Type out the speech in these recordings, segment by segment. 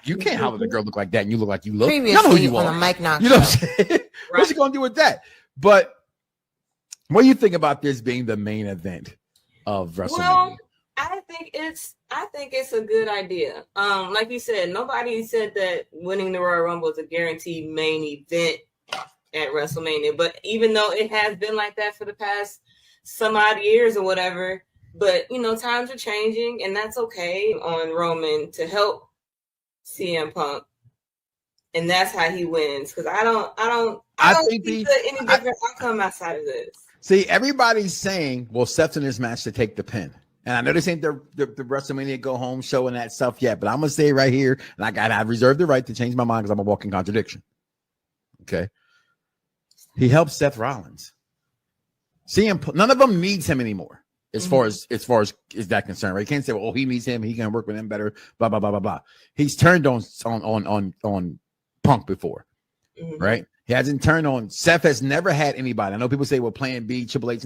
You can't holler at a girl look like that and you look like you look. Previously You know who you on are. a Mike Knoxxx You know what show. I'm saying? What's he gonna do with that? But what do you think about this being the main event of WrestleMania? Well, I think it's a good idea. Like you said, nobody said that winning the Royal Rumble is a guaranteed main event at WrestleMania. But even though it has been like that for the past some odd years or whatever, but times are changing, and that's okay on Roman to help CM Punk, and that's how he wins. Because I don't see any different outcome outside of this. See, everybody's saying, well, Seth's in this match to take the pin. And I know this ain't the WrestleMania go home show and that stuff yet, but I'm gonna say right here, and I've reserved the right to change my mind because I'm a walking contradiction. Okay. He helps Seth Rollins. None of them needs him anymore. As far as is that concerned, right? You can't say, well, he needs him, he can work with him better, blah, blah, blah, blah, blah. He's turned on Punk before, right? He hasn't turned on. Seth has never had anybody. I know people say, well, Plan B, Triple H.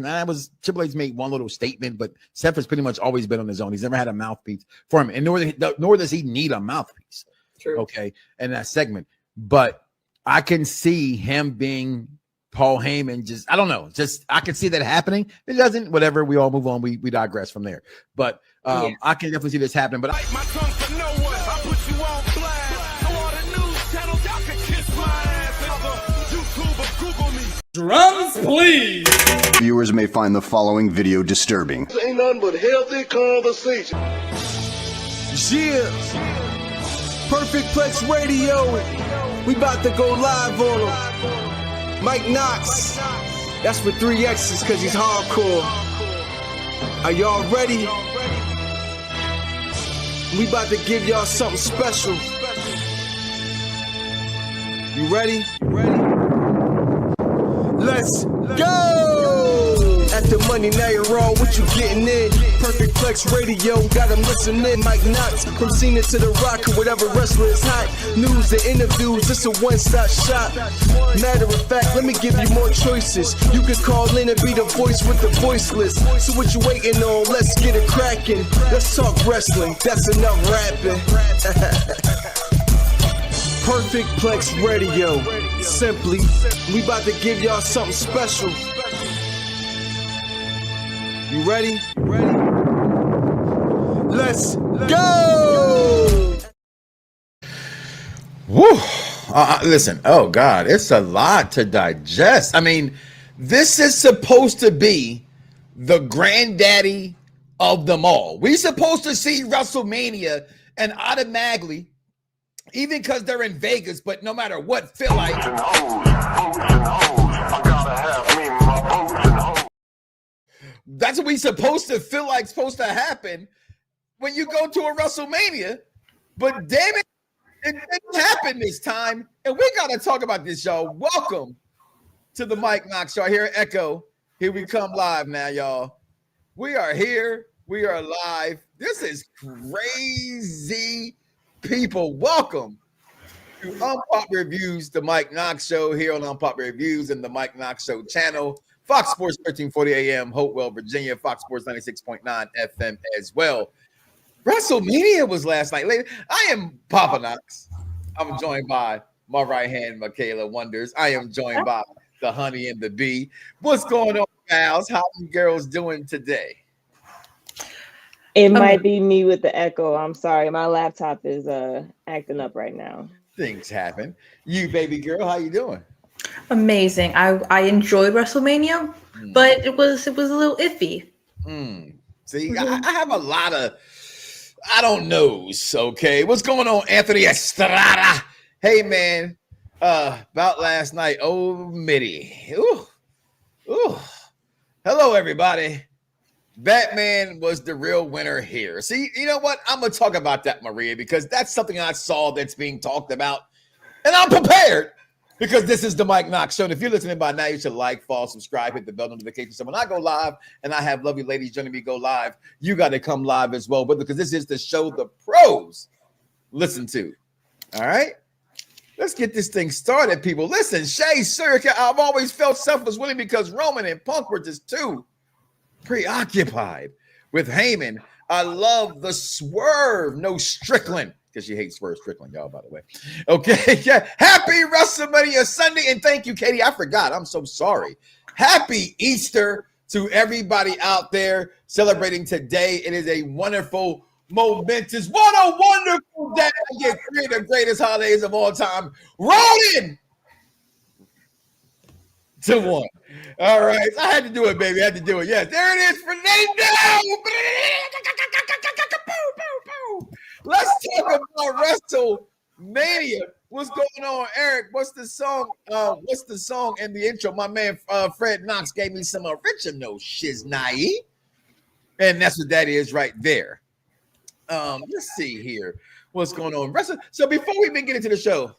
Triple H made one little statement, but Seth has pretty much always been on his own. He's never had a mouthpiece for him, and nor does he need a mouthpiece. True. Okay, in that segment. But I can see him being Paul Heyman. I don't know. I can see that happening. It doesn't. Whatever. We all move on. We digress from there. But I can definitely see this happening. But my tongue for no one. I put you on blast. So all the news channels, y'all can kiss my ass. YouTube or Google me. Drums, please. Viewers may find the following video disturbing. This ain't nothing but healthy conversation. Yeah. Perfect Plex Radio. We about to go live on him. Mike Knoxxx. That's with 3 X's because he's hardcore. Are y'all ready? We about to give y'all something special. You ready? Let's go! At the Monday Night Raw, what you getting in? Perfect Plex Radio, got them listening. Mike Knoxxx, from Cena to The Rock, or whatever wrestler is hot. News and interviews, it's a one-stop shop. Matter of fact, let me give you more choices. You could call in and be the voice with the voiceless. So what you waiting on? Let's get it cracking. Let's talk wrestling, that's enough rapping. Perfect Plex Radio. Simply, we about to give y'all something special. You ready? Let's go! Woo! Listen, oh God, it's a lot to digest. I mean, this is supposed to be the granddaddy of them all. We're supposed to see WrestleMania and automatically, even because they're in Vegas, but no matter what, feel like that's what we supposed to feel like supposed to happen when you go to a WrestleMania. But damn it, it didn't happen this time. And we got to talk about this, y'all. Welcome to the Mike Knoxxx Show here at Echo. Here we come live now, y'all. We are here. We are live. This is crazy, people. Welcome to Unpopular Reviews, the Mike Knoxxx Show here on Unpopular Reviews and the Mike Knoxxx Show channel. Fox Sports 1340 AM, Hopewell, Virginia. Fox Sports 96.9 FM as well. WrestleMania was last night. I am Papa Knoxxx. I'm joined by my right hand, Michaela Wonders. I am joined by the honey and the bee. What's going on, pals? How you girls doing today? It might be me with the echo. I'm sorry. My laptop is acting up right now. Things happen. You, baby girl, how you doing? Amazing. I enjoyed WrestleMania, but it was a little iffy. See, I have a lot of I don't knows. Okay, what's going on, Anthony Estrada? Hey, man, about last night. Oh, Mitty. Ooh. Hello, everybody. Batman was the real winner here. See, you know what? I'm gonna talk about that, Maria, because that's something I saw that's being talked about, and I'm prepared. Because this is the Mike Knoxxx Show. And if you're listening by now, you should like, follow, subscribe, hit the bell notification. So when I go live and I have lovely ladies joining me go live, you got to come live as well. But because this is the show the pros listen to. All right? Let's get this thing started, people. Listen, Shay, Circa, I've always felt selfless winning because Roman and Punk were just too preoccupied with Heyman. I love the swerve. No Strickland. because she hates Swerve Strickland, y'all, by the way. Okay, yeah. Happy WrestleMania Sunday, and thank you, Katie. I forgot. I'm so sorry. Happy Easter to everybody out there celebrating today. It is a wonderful, momentous, what a wonderful day. I get 3 of the greatest holidays of all time. Rolling to 1. All right. I had to do it, baby. I had to do it. Yes, there it is for Nate now. Let's talk about WrestleMania. What's going on, Eric? What's the song? What's the song in the intro? My man Fred Knoxxx gave me some original shiznai. And that's what that is right there. Let's see here. What's going on? So before we even get into the show,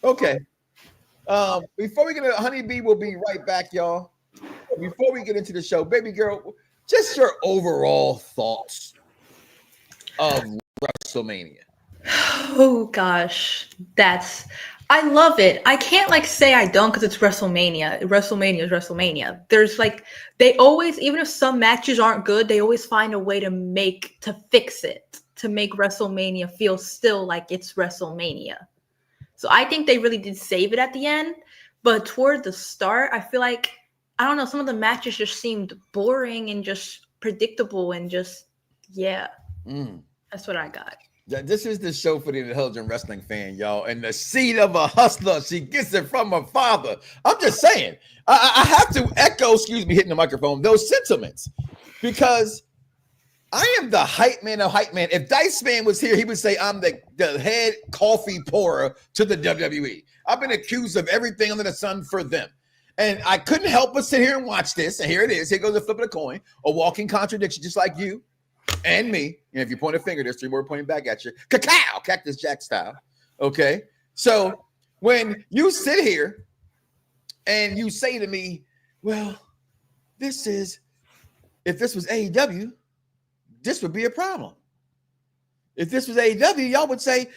okay. Before we get into Honeybee, we'll be right back, y'all. Before we get into the show, baby girl, just your overall thoughts of WrestleMania. Oh gosh, I love it. I can't say I don't because it's WrestleMania. WrestleMania is WrestleMania. There's they always, even if some matches aren't good, they always find a way to fix it, to make WrestleMania feel still like it's WrestleMania. So I think they really did save it at the end, but toward the start, I feel like, I don't know, some of the matches just seemed boring and just predictable and just, yeah. That's what I got. This is the show for the intelligent wrestling fan, y'all. And the seed of a hustler, she gets it from her father. I'm just saying, I have to echo, hitting the microphone, those sentiments, because I am the hype man of hype man. If Dice Man was here, he would say I'm the head coffee pourer to the WWE. I've been accused of everything under the sun for them. And I couldn't help but sit here and watch this. And here it is. Here goes the flip of the coin, a walking contradiction, just like you and me. And if you point a finger, there's 3 more pointing back at you. Cacao, Cactus Jack style. Okay. So when you sit here and you say to me, well, if this was AEW, this would be a problem. If this was AEW, y'all would say,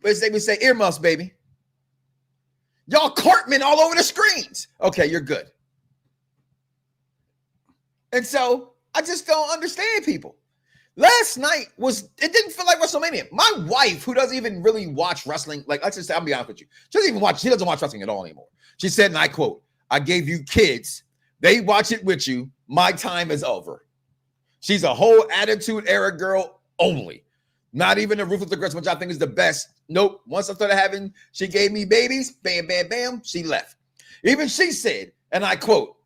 as they would say, earmuffs, baby. Y'all Cartman all over the screens. Okay, you're good. And so I just don't understand people. Last night it didn't feel like WrestleMania. My wife, who doesn't even really watch wrestling, let's just say, I'll be honest with you. She doesn't watch wrestling at all anymore. She said, and I quote, I gave you kids. They watch it with you. My time is over. She's a whole attitude era girl only. Not even a ruthless aggressor, which I think is the best. Nope. Once I started she gave me babies, bam, bam, bam, she left. Even she said, and I quote,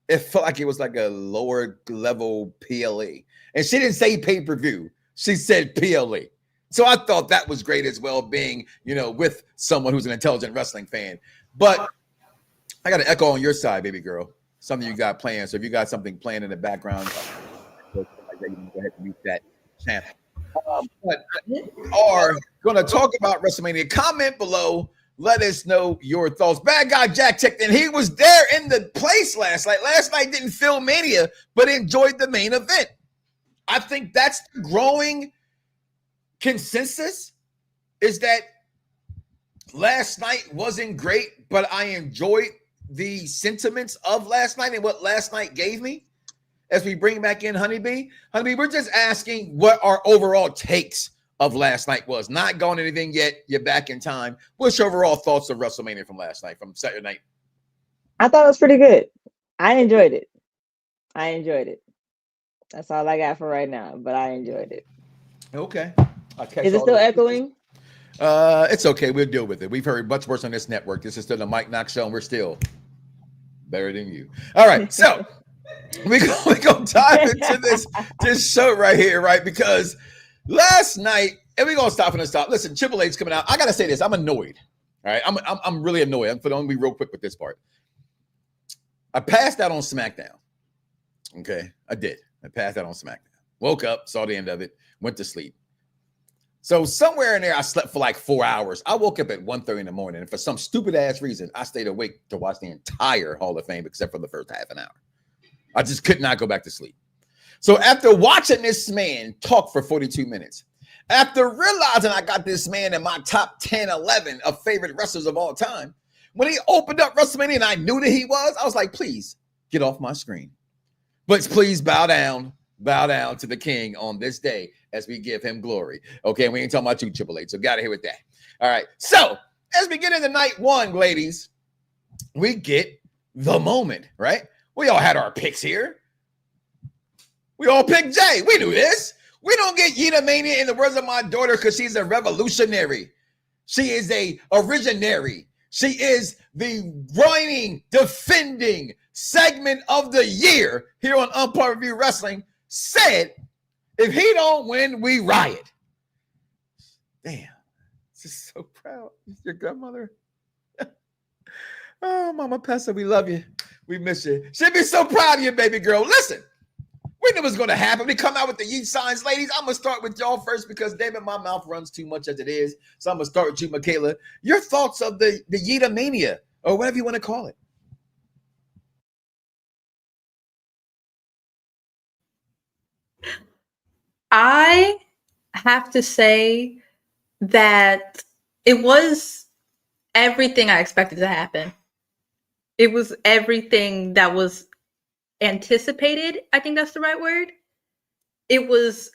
it felt like it was like a lower level PLE. And she didn't say pay-per-view. She said PLE. So I thought that was great as well, being, with someone who's an intelligent wrestling fan. But I got to echo on your side, baby girl. Something you got playing. So if you got something playing in the background, you can go ahead and mute that channel. But we are going to talk about WrestleMania. Comment below. Let us know your thoughts. Bad guy Jack checked in. He was there in the place last night. Last night didn't feel Mania, but enjoyed the main event. I think that's the growing consensus, is that last night wasn't great, but I enjoyed the sentiments of last night and what last night gave me. As we bring back in Honeybee, we're just asking what our overall takes of last night was. Not going anything yet. You're back in time. What's your overall thoughts of WrestleMania from last night, from Saturday night? I thought it was pretty good. I enjoyed it. That's all I got for right now, but I enjoyed it. Okay. Is it still echoing? It's okay. We'll deal with it. We've heard much worse on this network. This is still the Mike Knoxxx show, and we're still better than you. All right. So we're going to dive into this show right here, right? Because last night, and we're going to stop and stop. Listen, Triple H's coming out. I got to say this. I'm annoyed. All right. I'm really annoyed. I'm going to be real quick with this part. I passed out on SmackDown. Okay. I did. I passed out on SmackDown. Woke up, saw the end of it, went to sleep. So somewhere in there, I slept for like 4 hours. I woke up at 1:30 in the morning, and for some stupid ass reason, I stayed awake to watch the entire Hall of Fame except for the first half an hour. I just could not go back to sleep. So after watching this man talk for 42 minutes, after realizing I got this man in my top 10, 11 of favorite wrestlers of all time, when he opened up WrestleMania and I knew that he was, I was like, please get off my screen. But please bow down bow down to the king on this day as we give him glory. Okay, we ain't talking about you, Triple H, so got to hear with that. All right, so as we get into night one, ladies, we get the moment, right? We all had our picks here. We all picked Jay. We knew this. We don't get Yeta Mania in the words of my daughter because she's a revolutionary. She is a originary. She is the reigning, defending segment of the year here on Unpopular Review Wrestling. Said, if he don't win, we riot. Damn. Just so proud. Your grandmother. Oh, Mama Pessa, we love you. We miss you. She'd be so proud of you, baby girl. Listen, we knew it was going to happen. We come out with the yeet signs, ladies. I'm going to start with y'all first because, damn it, my mouth runs too much as it is. So I'm going to start with you, Michaela. Your thoughts of the Yeta Mania or whatever you want to call it. I have to say that it was everything I expected to happen. It was everything that was anticipated. I think that's the right word. It was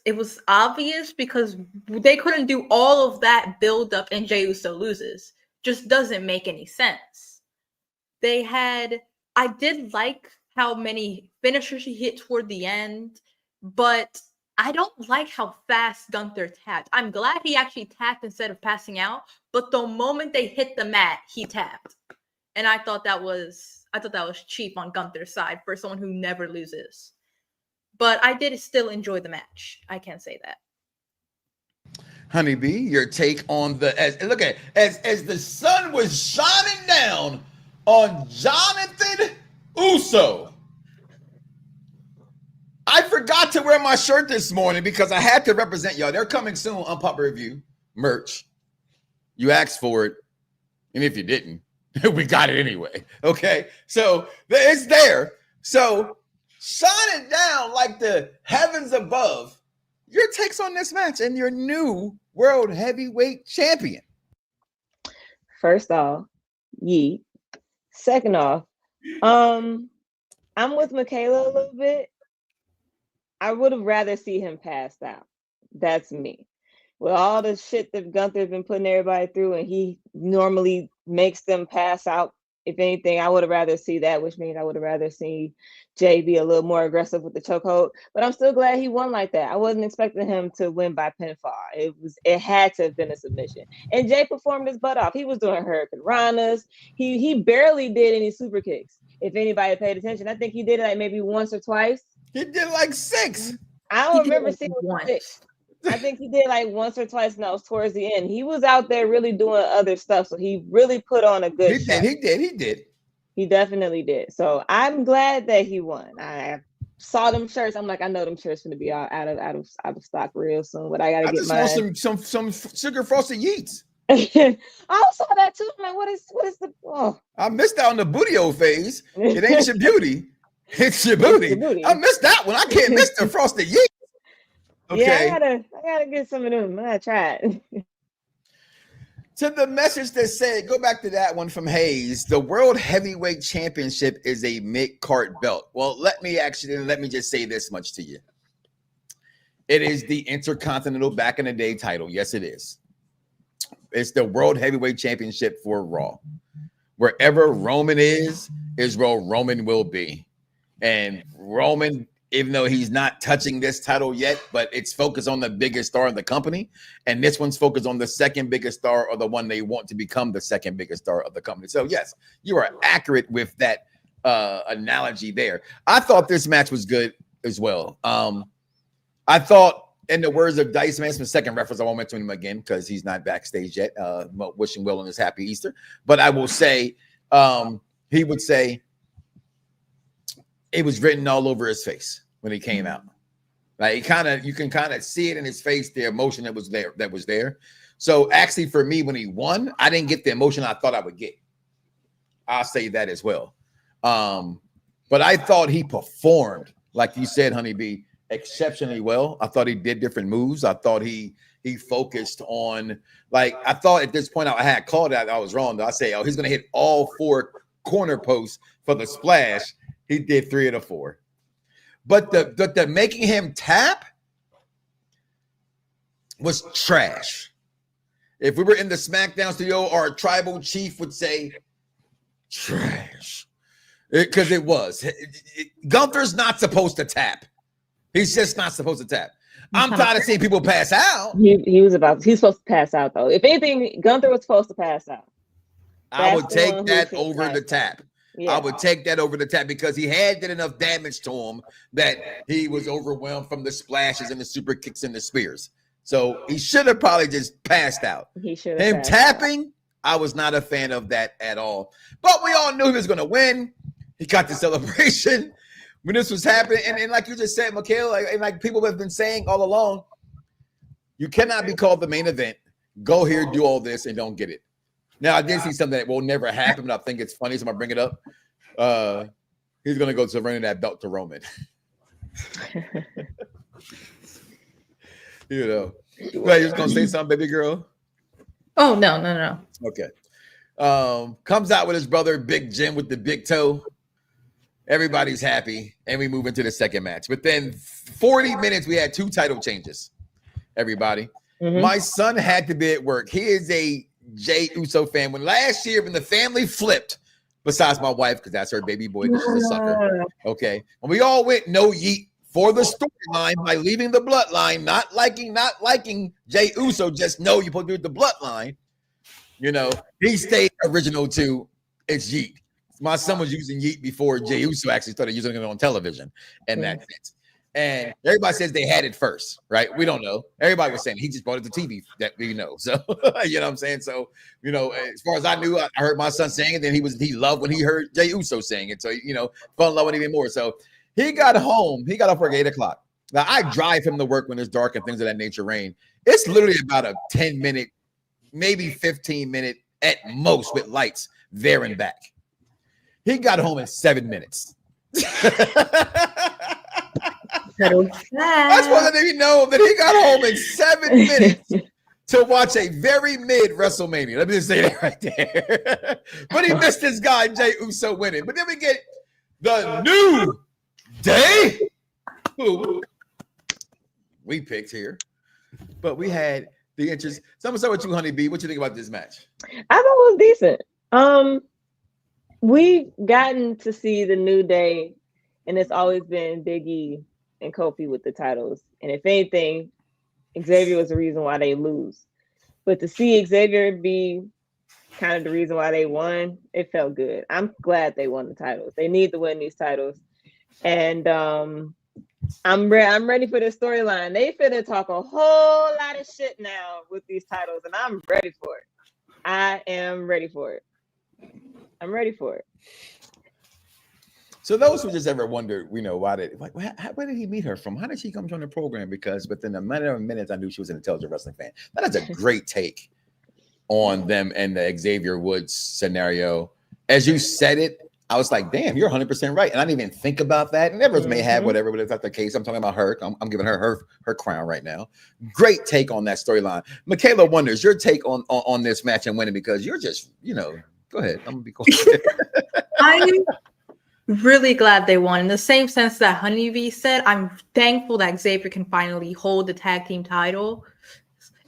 obvious because they couldn't do all of that build up and Jey Uso loses. Just doesn't make any sense. I did like how many finishers he hit toward the end, but I don't like how fast Gunther tapped. I'm glad he actually tapped instead of passing out, but the moment they hit the mat, he tapped. And I thought that was cheap on Gunther's side for someone who never loses. But I did still enjoy the match. I can't say that. Honeybee, your take on as the sun was shining down on Jonathan Uso. I forgot to wear my shirt this morning because I had to represent y'all. They're coming soon on Unpopular Review merch. You asked for it, and if you didn't, we got it anyway. Okay, so it's there. So shine it down like the heavens above. Your takes on this match and your new world heavyweight champion. First off, yeet. Second off, I'm with Michaela a little bit. I would have rather see him passed out. That's me. With all the shit that Gunther's been putting everybody through, and he normally makes them pass out. If anything, I would have rather see that, which means I would have rather see Jay be a little more aggressive with the chokehold. But I'm still glad he won like that. I wasn't expecting him to win by pinfall. It had to have been a submission. And Jay performed his butt off. He was doing Hurricane Ranas. He barely did any super kicks. If anybody paid attention, I think he did it like maybe once or twice. He did like 6. I don't remember seeing 6. I think he did like once or twice, and that was towards the end. He was out there really doing other stuff, so he really put on a good show. He did. He definitely did. So I'm glad that he won. I saw them shirts. I'm like, I know them shirts going to be out of stock real soon, but I got to get mine. Want some sugar frosted yeets. I also saw that too. I'm like, what is the? Oh. I missed out on the bootio phase. It ain't your beauty. It's your booty. I missed that one. I can't miss the frosted yeet. Okay. Yeah, I gotta get some of them. I gotta try it. To the message that said, go back to that one from Hayes. The World Heavyweight Championship is a mid-card belt. Well, let me just say this much to you. It is the Intercontinental back in the day title. Yes, it is. It's the World Heavyweight Championship for Raw. Wherever Roman is where Roman will be. And Roman, even though he's not touching this title yet, but it's focused on the biggest star in the company. And this one's focused on the second biggest star or the one they want to become the second biggest star of the company. So, yes, you are accurate with that analogy there. I thought this match was good as well. I thought, in the words of Dice Man, it's second reference, I won't mention him again because he's not backstage yet, wishing Will on his happy Easter. But I will say, he would say, it was written all over his face when he came out. Like you can kind of see it in his face, the emotion that was there. So actually for me, when he won, I didn't get the emotion I thought I would get. I'll say that as well. But I thought he performed, like you said, Honeybee, exceptionally well. I thought he did different moves. I thought he focused on, like, I thought at this point I had called out. I was wrong though. I say, he's going to hit all 4 corner posts for the splash. He did 3 of the 4. But the making him tap was trash. If we were in the SmackDown studio, our tribal chief would say trash. Because it was. Gunther's not supposed to tap. He's just not supposed to tap. I'm tired of seeing people pass out. He's supposed to pass out though. If anything, Gunther was supposed to pass out. I would take that over the tap. Yeah. I would take that over the tap because he had did enough damage to him that he was overwhelmed from the splashes and the super kicks and the spears. So he should have probably just passed out. He should have. Him tapping, out. I was not a fan of that at all. But we all knew he was going to win. He got the celebration when this was happening. And like you just said, Michaela, and like people have been saying all along, you cannot be called the main event. Go here, do all this, and don't get it. Now, I did see something that will never happen, but I think it's funny, so I'm going to bring it up. He's going to go surrender that belt to Roman. You know. Right, you're going to say something, baby girl? Oh, no. Okay. Comes out with his brother, Big Jim, with the big toe. Everybody's happy, and we move into the second match. Within 40 minutes, we had 2 title changes, everybody. Mm-hmm. My son had to be at work. He is a Jey Uso fan. When last year, when the family flipped, besides my wife, because that's her baby boy, because she's a sucker. Okay. When we all went no yeet for the storyline by leaving the bloodline, not liking Jey Uso, just know you're supposed to do the bloodline. You know, he stayed original to it's yeet. My son was using yeet before Jey Uso actually started using it on television, and that's it. And everybody says they had it first, right? We don't know. Everybody was saying he just brought it to TV that we know. So, you know what I'm saying? So, you know, as far as I knew, I heard my son saying it. Then he loved when he heard Jey Uso saying it. So, you know, fell in love with it even more. So he got home. He got off work at 8:00. Now, I drive him to work when it's dark and things of that nature rain. It's literally about a 10-minute, maybe 15-minute at most with lights there and back. He got home in 7 minutes. I supposed to even know that he got home in 7 minutes to watch a very mid WrestleMania. Let me just say that right there. But he missed this guy, Jey Uso, winning. But then we get the New Day, who we picked here. But we had the interest. So I'm gonna start with you, Honey B. What you think about this match? I thought it was decent. We've gotten to see the New Day, and it's always been Big E and Kofi with the titles. And if anything, Xavier was the reason why they lose. But to see Xavier be kind of the reason why they won, it felt good. I'm glad they won the titles. They need to win these titles. And I'm ready for this storyline. They finna talk a whole lot of shit now with these titles, and I'm ready for it. I am ready for it. I'm ready for it. So those who just ever wondered, where did he meet her from? How did she come join the program? Because within a matter of minutes, I knew she was an intelligent wrestling fan. That is a great take on them and the Xavier Woods scenario. As you said it, I was like, damn, you're 100% right. And I didn't even think about that. And others may have whatever, but if that's the case, I'm talking about her. I'm giving her crown right now. Great take on that storyline. Michaela wonders your take on this match and winning, because you're just, go ahead. I'm going to be quiet. I'm really glad they won. In the same sense that Honeybee said, I'm thankful that Xavier can finally hold the tag team title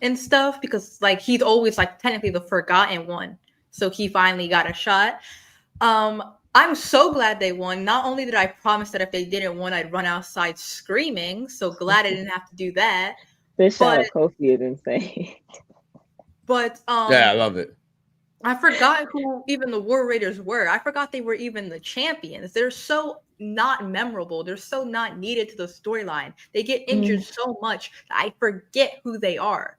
and stuff, because he's always technically the forgotten one. So he finally got a shot. I'm so glad they won. Not only did I promise that if they didn't win, I'd run outside screaming. So glad I didn't have to do that. This shot of Kofi is insane. But yeah, I love it. I forgot who even the War Raiders were. I forgot they were even the champions. They're so not memorable. They're so not needed to the storyline. They get injured so much that I forget who they are.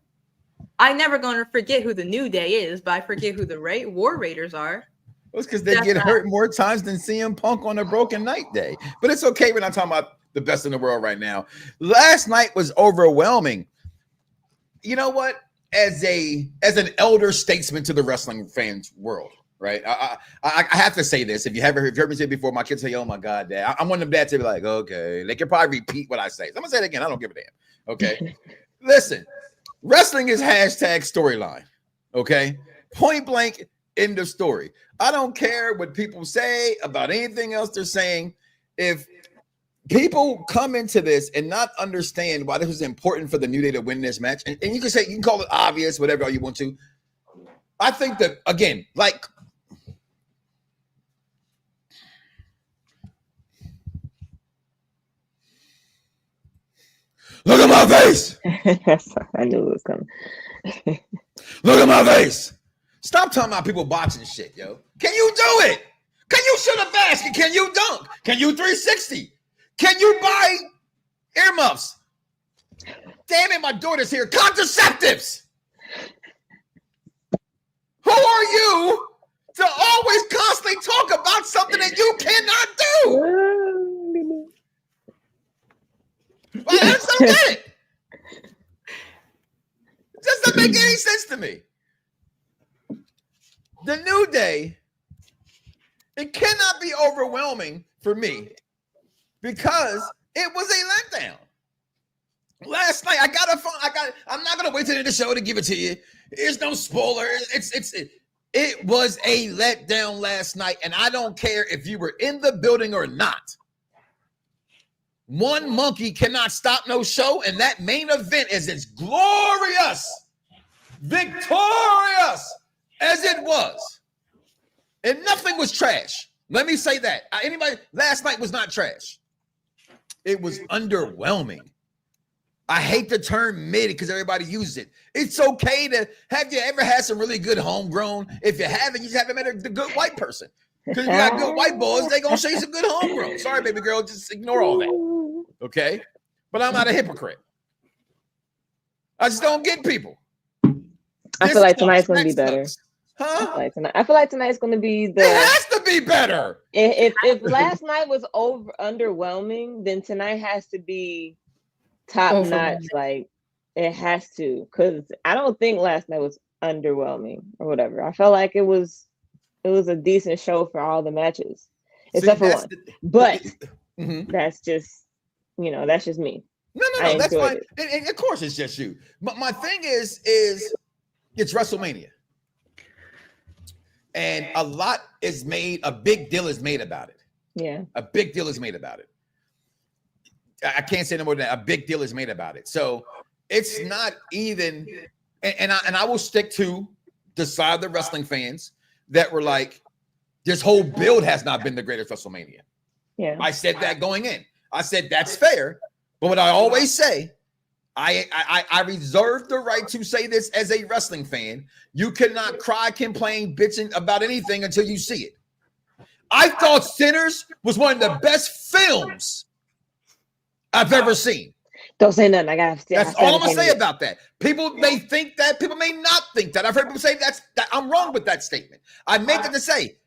I'm never going to forget who the New Day is, but I forget who the War Raiders are. It's because they get hurt more times than CM Punk on a broken night day. But it's okay. We're not talking about the best in the world right now. Last night was overwhelming. You know what? As an elder statesman to the wrestling fans world, right? I have to say this. If you heard me say it before, my kids say, "Oh my God, Dad." I'm one of them dads to be like, "Okay." They can probably repeat what I say. So I'm gonna say it again. I don't give a damn. Okay. Listen, wrestling is #storyline. Okay, point blank. End of story. I don't care what people say about anything else they're saying. If people come into this and not understand why this was important for the New Day to win this match. And you can call it obvious, whatever you want to. I think that, again, like, look at my face. I knew it was coming. Look at my face. Stop talking about people boxing shit, yo. Can you do it? Can you shoot a basket? Can you dunk? Can you 360? Can you buy earmuffs? Damn it, my daughter's here. Contraceptives. Who are you to always constantly talk about something that you cannot do? I just don't get it. It just doesn't make any sense to me. The New Day, it cannot be overwhelming for me because it was a letdown. Last night, I'm not gonna wait till the end of the show to give it to you. There's no spoiler. It was a letdown last night, and I don't care if you were in the building or not. One monkey cannot stop no show, and that main event is as glorious, victorious as it was. And nothing was trash. Let me say that. Last night was not trash. It was underwhelming. I hate the term mid because everybody uses it. It's okay to have you ever had some really good homegrown. If you haven't, you just haven't met the good white person. Because you got good white boys, they're going to show you some good homegrown. Sorry, baby girl, just ignore all that. Okay? But I'm not a hypocrite. I just don't get people. I feel like tonight's going to be better. Huh? I feel like tonight's going to be It has to be better. If last night was underwhelming, then tonight has to be top notch. Like, it has to. Because I don't think last night was underwhelming or whatever. I felt like it was a decent show for all the matches, except for one. But that's just, that's just me. No, that's fine. And of course it's just you. But my thing is it's WrestleMania. And a big deal is made about it. Yeah. A big deal is made about it. I can't say no more than that. A big deal is made about it. So it's not even, and I will stick to the side of the wrestling fans that were like, this whole build has not been the greatest WrestleMania. Yeah. I said that going in. I said that's fair. But what I always say, I reserve the right to say this as a wrestling fan. You cannot cry, complain, bitching about anything until you see it. I thought Sinners was one of the best films I've ever seen. Don't say nothing. I gotta say. That's all I'm gonna say about that. People may think that. People may not think that. I've heard people say that I'm wrong with that statement. I make it to say,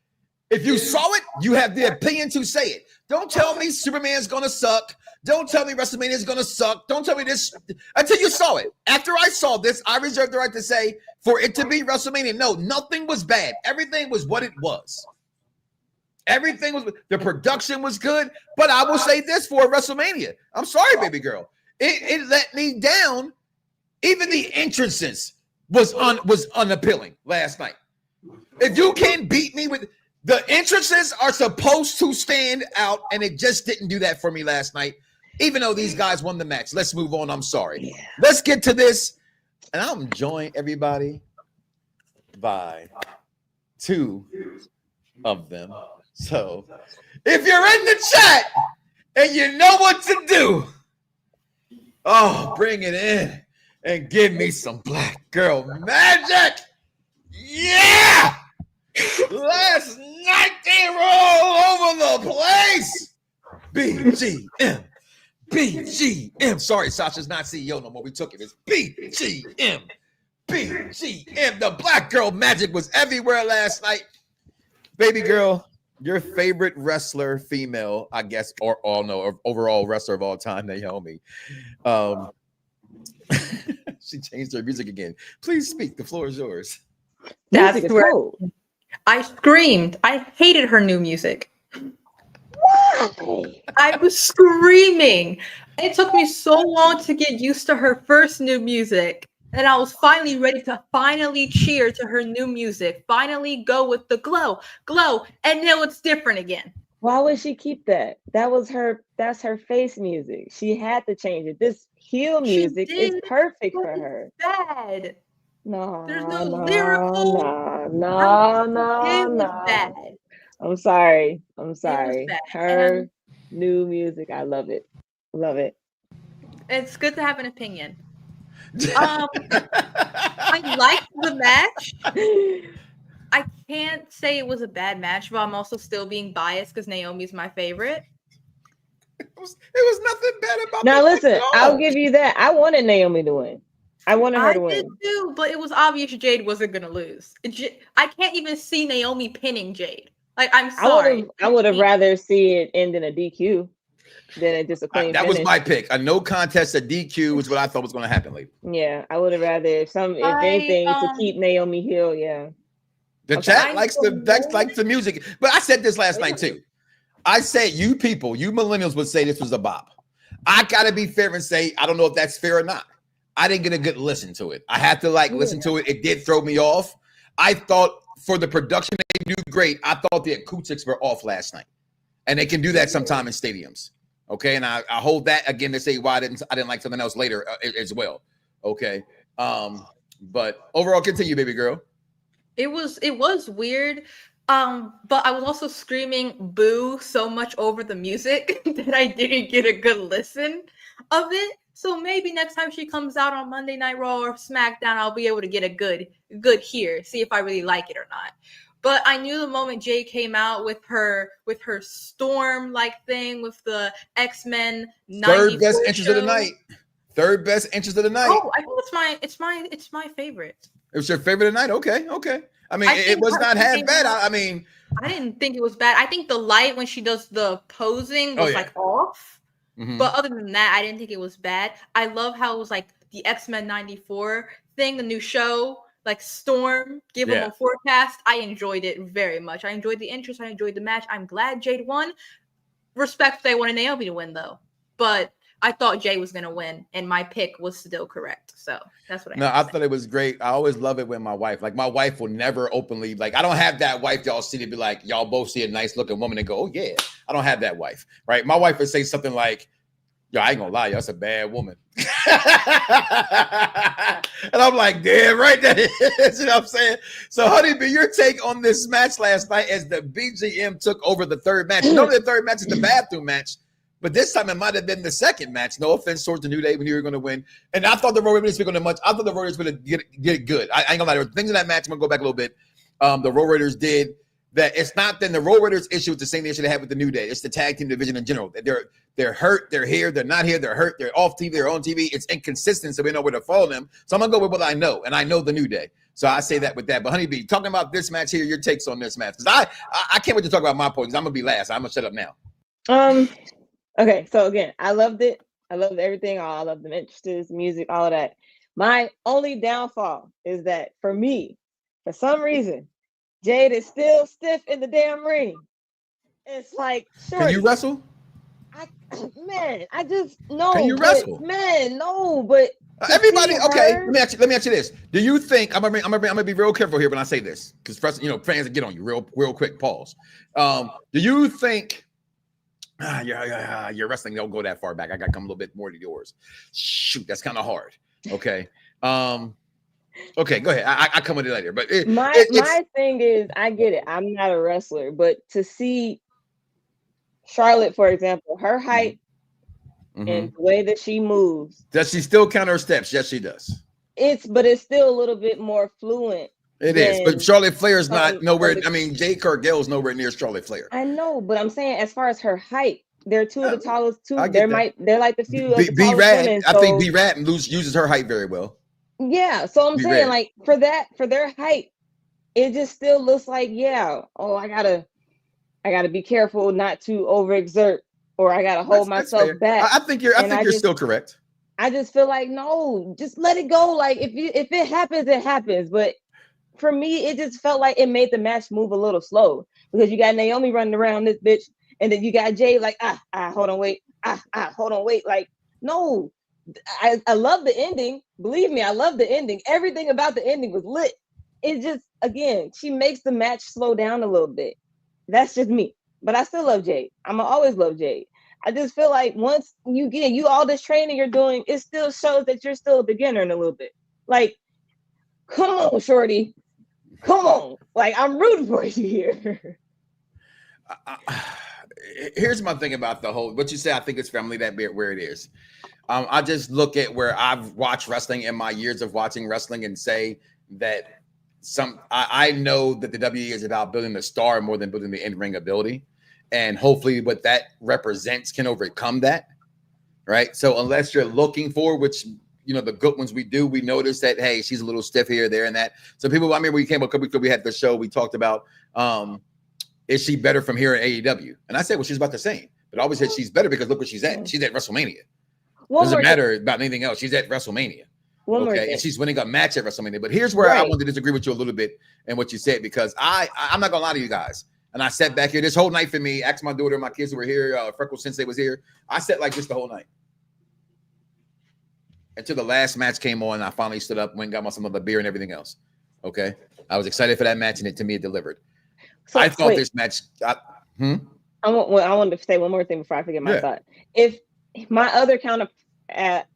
if you saw it, you have the opinion to say it. Don't tell me Superman's gonna suck. Don't tell me WrestleMania is gonna suck. Don't tell me this until you saw it. After I saw this, I reserve the right to say for it to be WrestleMania. No, nothing was bad. Everything was what it was. Everything was, the production was good, but I will say this for WrestleMania. I'm sorry, baby girl. It let me down. Even the entrances was unappealing last night. If you can't beat me with the entrances are supposed to stand out, and it just didn't do that for me last night. Even though these guys won the match. Let's move on. I'm sorry. Yeah. Let's get to this. And I'm joining everybody by two of them. So if you're in the chat and you know what to do, bring it in and give me some black girl magic. Yeah! Last night they were all over the place. BGM. Sorry, Sasha's not CEO no more. We took it. It's BGM. The black girl magic was everywhere last night. Baby girl, your favorite wrestler, female, I guess, or overall wrestler of all time, Naomi. She changed her music again. Please speak. The floor is yours. That's where I screamed. I hated her new music. Why? I was screaming. It took me so long to get used to her first new music. And I was finally ready to cheer to her new music. Finally go with the glow. And now it's different again. Why would she keep that? That's her face music. She had to change it. This heel music is perfect for her. Bad. No, There's no no, lyrical. It was bad. I'm sorry. It was bad. Her new music, I love it. Love it. It's good to have an opinion. I liked the match. I can't say it was a bad match, but I'm also still being biased because Naomi's my favorite. It was nothing bad about Now that listen, at all. I'll give you that. I wanted Naomi to win. I wanted her to win. I did too, but it was obvious Jade wasn't gonna lose. I can't even see Naomi pinning Jade. Like, I'm sorry. I would have rather see it end in a DQ than just a clean that finish. was my pick. A no contest, a DQ is what I thought was going to happen later. Yeah, I would have rather if anything to keep Naomi heel. Yeah. The chat likes the music, but I said this last night too. I said you millennials would say this was a bop. I gotta be fair and say I don't know if that's fair or not. I didn't get a good listen to it. I had to listen to it. It did throw me off. I thought for the production they do great. I thought the acoustics were off last night, and they can do that sometime in stadiums. Okay, and I hold that again to say why I didn't like something else later as well. Okay, but overall, continue, baby girl. It was weird, but I was also screaming boo so much over the music that I didn't get a good listen of it. So maybe next time she comes out on Monday Night Raw or SmackDown, I'll be able to get a good hear, see if I really like it or not. But I knew the moment Jay came out with her storm like thing with the X-Men 94 third best entrance of the night. Third best entrance of the night. Oh, I think it's my favorite. It was your favorite of the night? Okay. I mean, it was not half bad. I mean, I didn't think it was bad. I think the light when she does the posing was off. Mm-hmm. But other than that, I didn't think it was bad. I love how it was like the X-Men 94 thing, the new show, like Storm, give them a forecast. I enjoyed it very much. I enjoyed the interest. I enjoyed the match. I'm glad Jade won. Respect, I wanted Naomi to win though. But I thought Jay was going to win, and my pick was still correct. So that's what I thought it was great. I always love it when my wife will never openly, I don't have that wife y'all see to be like, y'all both see a nice looking woman and go, oh yeah. I don't have that wife, right? My wife would say something like, yo, I ain't gonna lie, that's a bad woman. And I'm like, damn, right there. You know what I'm saying? So, Honeybee, your take on this match last night as the BGM took over the third match. The third match is the bathroom match. But this time it might have been the second match. No offense towards the New Day when you were going to win. And I thought the Road Raiders were going to much. I thought the Road Raiders were going to get it good. I ain't going to lie. There were things in that match. I'm going to go back a little bit. The Road Raiders did that. It's not then the Road Raiders issue. It's the same issue they had with the New Day. It's the tag team division in general. They're hurt. They're here. They're not here. They're hurt. They're off TV. They're on TV. It's inconsistent, so we know where to follow them. So I'm going to go with what I know. And I know the New Day. So I say that with that. But Honeybee, talking about this match here, your takes on this match. Because I can't wait to talk about my points. I'm going to be last. I'm going to shut up now. Okay, so again, I loved it. I loved everything. I love the entrances, music, all of that. My only downfall is that for me, for some reason, Jade is still stiff in the damn ring. It's like, sure. Can you wrestle? I just no. Can you wrestle? Man, no. But everybody, okay. Let me ask you this. Do you think I'm gonna be real careful here when I say this because fans get on you real quick. Pause. Do you think? Your wrestling don't go that far back. I got to come a little bit more to yours. Shoot, that's kind of hard. Okay. Okay, go ahead. I come with it later. But my thing is, I get it. I'm not a wrestler, but to see Charlotte, for example, her height and the way that she moves. Does she still count her steps? Yes, she does. It's still a little bit more fluent. It is, but Charlotte Flair is not nowhere. I mean, Jade Cargill is nowhere near Charlotte Flair. I know, but I'm saying as far as her height, they're two of the tallest two. They're like the few. B-Rad, I think B-Rad uses her height very well. Yeah, so I'm saying like for their height, it just still looks like I gotta be careful not to overexert, or I gotta hold myself back. I think you're still correct. I just feel like no, just let it go. Like if it happens, it happens. But for me, it just felt like it made the match move a little slow because you got Naomi running around this bitch, and then you got Jay like hold on, wait, hold on, wait. Like no, I love the ending. Believe me, I love the ending. Everything about the ending was lit. It just again, she makes the match slow down a little bit. That's just me. but I still love Jade. I'm gonna always love Jade. I just feel like once you all this training you're doing, it still shows that you're still a beginner in a little bit. Like, come on, shorty, come on. Like, I'm rooting for you here. Here's my thing about the whole, what you say, I think it's family that bit where it is. I just look at where I've watched wrestling in my years of watching wrestling and say that I know that the WWE is about building the star more than building the in-ring ability. And hopefully what that represents can overcome that, right? So unless you're looking for, which, you know, the good ones we do, we notice that, hey, she's a little stiff here, there, and that. So people, I remember we came a couple weeks ago, we had the show, we talked about, is she better from here at AEW? And I said, well, she's about the same. But I always said she's better because look where she's at. She's at WrestleMania. Doesn't matter about anything else. She's at WrestleMania. Okay, and she's winning a match at WrestleMania. But here's where I want to disagree with you a little bit and what you said, because I'm not gonna lie to you guys. And I sat back here this whole night for me. Asked my daughter, my kids who were here. Freckle Sensei was here. I sat like this the whole night until the last match came on. I finally stood up, went and got myself another beer and everything else. Okay, I was excited for that match, and it delivered. So, I thought this match. I wanted to say one more thing before I forget my thought. If my other counter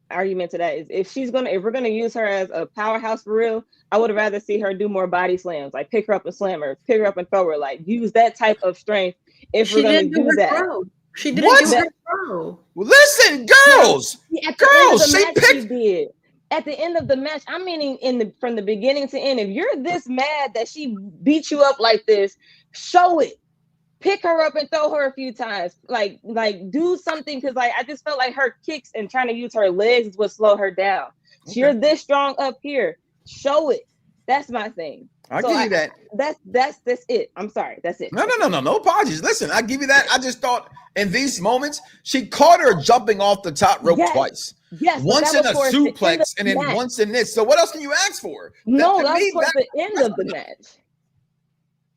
argument to that is if we're gonna use her as a powerhouse for real, I would rather see her do more body slams, like pick her up and slam her, pick her up and throw her, like use that type of strength. If we're gonna do that, she didn't do her throw. Well, listen, girls, she did. At the end of the match, I'm meaning from the beginning to end. If you're this mad that she beat you up like this, show it. Pick her up and throw her a few times. Like do something, because like I just felt like her kicks and trying to use her legs is what slowed her down. Okay. You're this strong up here. Show it. That's my thing. I'll give you that. That's it. I'm sorry. That's it. No apologies. Listen, I give you that. I just thought in these moments, she caught her jumping off the top rope twice. Yes. Once in a suplex and then once in this. So what else can you ask for? No, that's towards the end of the match.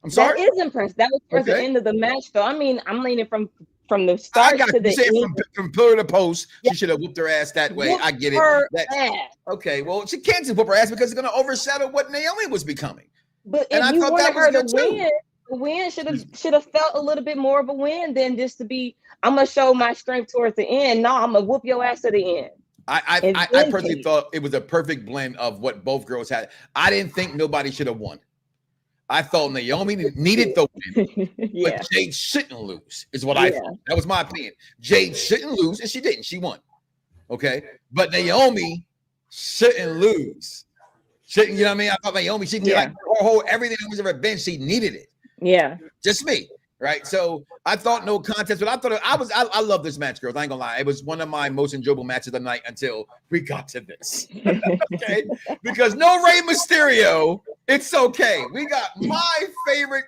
I'm sorry. That is impressive. That was towards the end of the match, though. I mean, I'm leaning from the start to the end. From pillar to post, she should have whooped her ass that way. I get it. Okay, well, she can't just whoop her ass because it's going to overshadow what Naomi was becoming. But if you wanted her to win, the win should have felt a little bit more of a win than just to be, I'm going to show my strength towards the end. No, I'm going to whoop your ass to the end. I personally thought it was a perfect blend of what both girls had. I didn't think nobody should have won. I thought Naomi needed the win, but Jade shouldn't lose, is what I thought. That was my opinion. Jade shouldn't lose, and she didn't. She won. Okay? But Naomi shouldn't lose. You know what I mean? I thought Naomi, she did like her whole everything that was ever been, she needed it. Yeah. Just me. Right. So I thought no contest, but I thought I love this match, girls. I ain't gonna lie. It was one of my most enjoyable matches of the night until we got to this. Okay. Because no Rey Mysterio, it's okay. We got my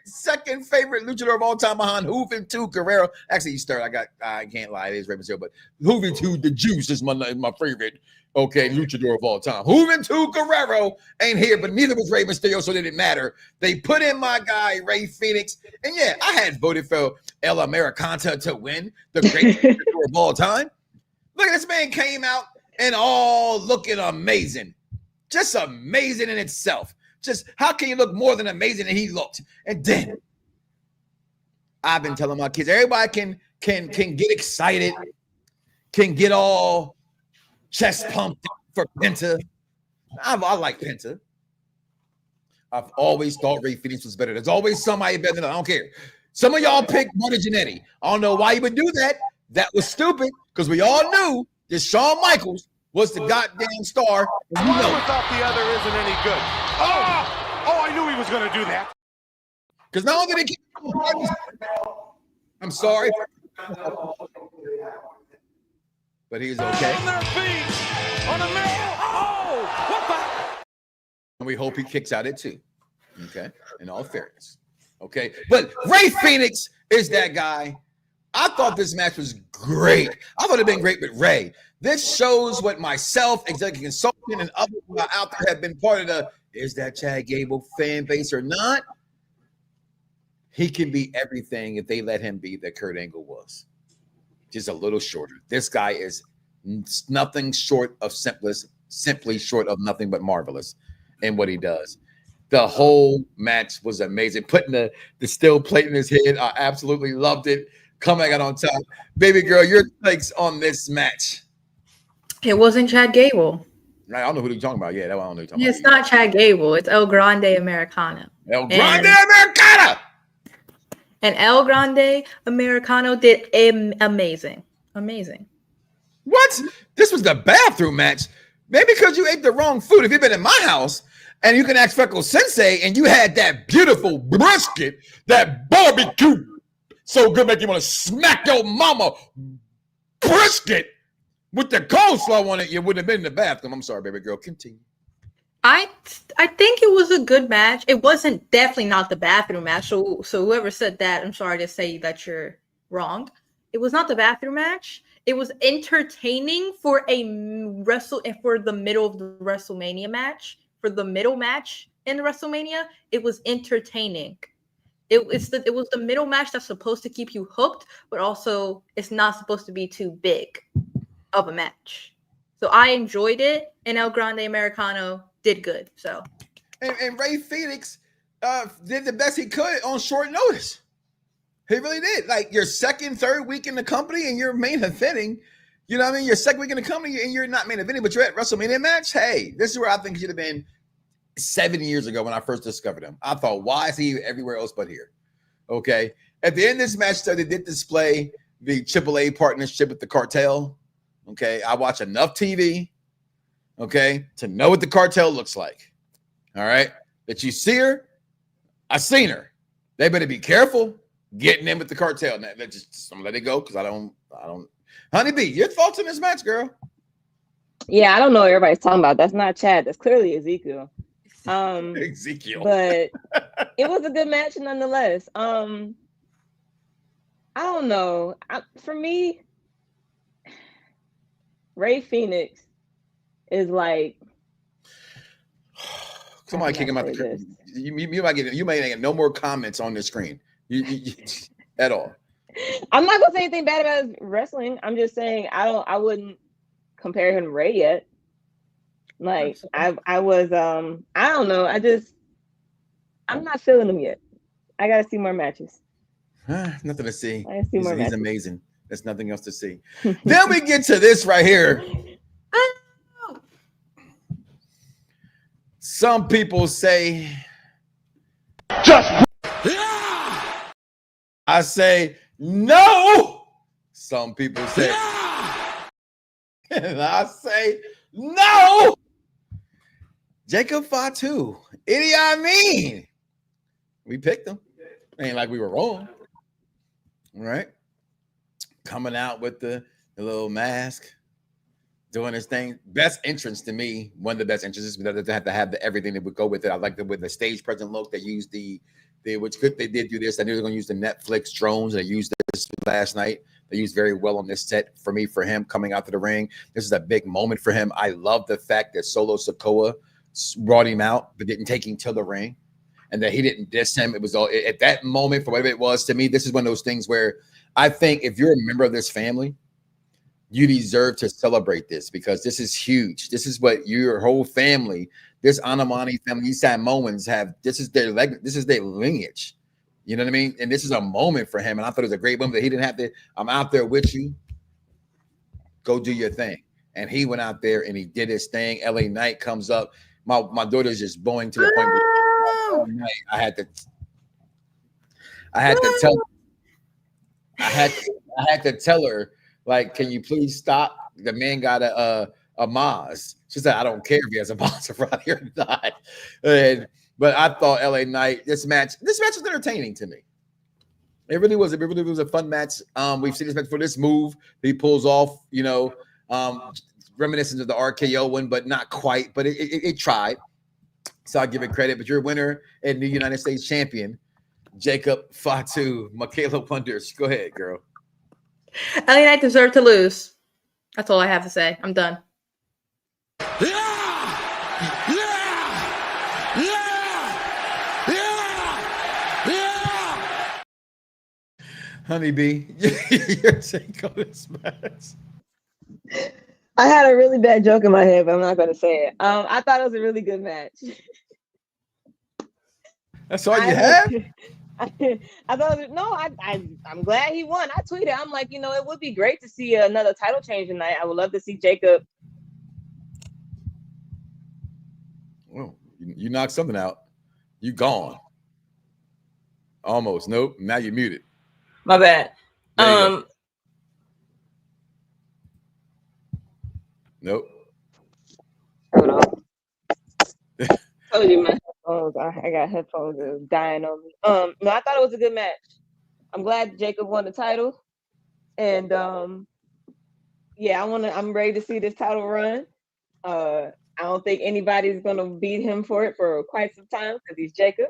second favorite luchador of all time behind Juventud Guerrero. Actually, he's third. I can't lie, it is Rey Mysterio, but Juventud the Juice is my favorite. Okay, luchador of all time. Juventud Guerrero ain't here, but neither was Rey Mysterio, so it didn't matter. They put in my guy, Rey Fenix. And yeah, I had voted for El Americano to win the greatest luchador of all time. Look, this man came out and all looking amazing. Just amazing in itself. Just how can you look more than amazing than he looked? And then I've been telling my kids, everybody can get excited, can get all chest pumped for Penta. I like Penta. I've always thought Rey Fenix was better. There's always somebody better than I don't care. Some of y'all picked Marty Jannetty. I don't know why you would do that. That was stupid because we all knew that Shawn Michaels was the goddamn star. One without the other isn't any good. Oh, I knew he was going to do that. Because not only did he I'm sorry. But he's okay. On their feet. On a man. Oh, what the? And we hope he kicks out at 2. Okay. In all fairness. Okay. But Rey Fenix is that guy. I thought this match was great. I thought it'd been great with Rey. This shows what myself, executive consultant, and others out there have been part of the is that Chad Gable fan base or not? He can be everything if they let him be that Kurt Angle was. Just a little shorter. This guy is nothing short of simply short of nothing but marvelous in what he does. The whole match was amazing. Putting the steel plate in his head, I absolutely loved it. Coming out on top. Baby girl, your takes on this match. It wasn't Chad Gable. I don't know who you're talking about. Yeah, that one I don't know who you're talking It's not Chad Gable. It's El Grande Americano. El Grande Americano. And El Grande Americano did amazing. Amazing. What? This was the bathroom match. Maybe because you ate the wrong food. If you've been in my house and you can ask Freckle Sensei and you had that beautiful brisket, that barbecue, so good make you want to smack your mama brisket with the coleslaw on it, you wouldn't have been in the bathroom. I'm sorry, baby girl. Continue. I think it was a good match. It wasn't definitely not the bathroom match. So whoever said that, I'm sorry to say that you're wrong. It was not the bathroom match. It was entertaining for the middle of the WrestleMania match. For the middle match in the WrestleMania, it was entertaining. It was the middle match that's supposed to keep you hooked, but also it's not supposed to be too big of a match. So I enjoyed it, and El Grande Americano did good. So, and Ray Phoenix did the best he could on short notice. He really did. Like your second, third week in the company, and you're main eventing. You know what I mean? Your second week in the company, and you're not main eventing, but you're at WrestleMania match. Hey, this is where I think he should have been 7 years ago when I first discovered him. I thought, why is he everywhere else but here? Okay. At the end of this match, though, they did display the AAA partnership with the cartel. Okay. I watch enough TV, okay, to know what the cartel looks like. All right. That you see her, I seen her. They better be careful getting in with the cartel. Now, just I'm gonna let it go because I don't. Honey B, your thoughts on this match, girl? Yeah, I don't know what everybody's talking about. That's not Chad. That's clearly Ezekiel. Ezekiel. But it was a good match nonetheless. I don't know. For me, Ray Phoenix is like somebody kick him out the screen. You might get no more comments on the screen. You at all. I'm not gonna say anything bad about his wrestling. I'm just saying I wouldn't compare him to Ray yet. Like I don't know. I'm not feeling him yet. I gotta see more matches. Nothing to see. He's amazing. There's nothing else to see. Then we get to this right here. Some people say I say no. Some people say and I say no. Jacob Fatu. Idi Amin. We picked him. Ain't like we were wrong. All right. Coming out with the little mask, doing his thing. Best entrance to me, one of the best entrances. They have to have everything that would go with it. I like with the stage present look. They used they did do this. I knew they were going to use the Netflix drones. They used this last night. They used very well on this set for him coming out to the ring. This is a big moment for him. I love the fact that Solo Sikoa brought him out, but didn't take him to the ring, and that he didn't diss him. It was all at that moment for whatever it was. To me, this is one of those things where I think if you're a member of this family, you deserve to celebrate this because this is huge. This is what your whole family, this Anamani family, these Samoans have. This is their lineage. You know what I mean? And this is a moment for him. And I thought it was a great moment that he didn't have to. I'm out there with you. Go do your thing. And he went out there and he did his thing. LA Knight comes up. My daughter's just bowing to the point where I had to tell her, like, can you please stop? The man got a Maz. She said, I don't care if he has a Maserati or not. But I thought LA Knight, this match was entertaining to me. It really was. It really was a fun match. We've seen this match for this move. He pulls off, reminiscent of the RKO one, but not quite. But it tried. So I give it credit. But your winner and the United States champion, Jacob Fatu, Michaela Wonders. Go ahead, girl. LA Knight deserved to lose. That's all I have to say. I'm done. Honey B, your take on this match. I had a really bad joke in my head, but I'm not going to say it. I thought it was a really good match. That's all you have? I thought no, I'm glad he won. I tweeted, I'm like, it would be great to see another title change tonight. I would love to see Jacob. Well, you knocked something out. You gone. Almost. Nope. Now you're muted. My bad. Nope. Hold on. Told you my headphones. I got headphones that was dying on me. No, I thought it was a good match. I'm glad Jacob won the title, and I'm ready to see this title run. I don't think anybody's gonna beat him for it for quite some time because he's Jacob.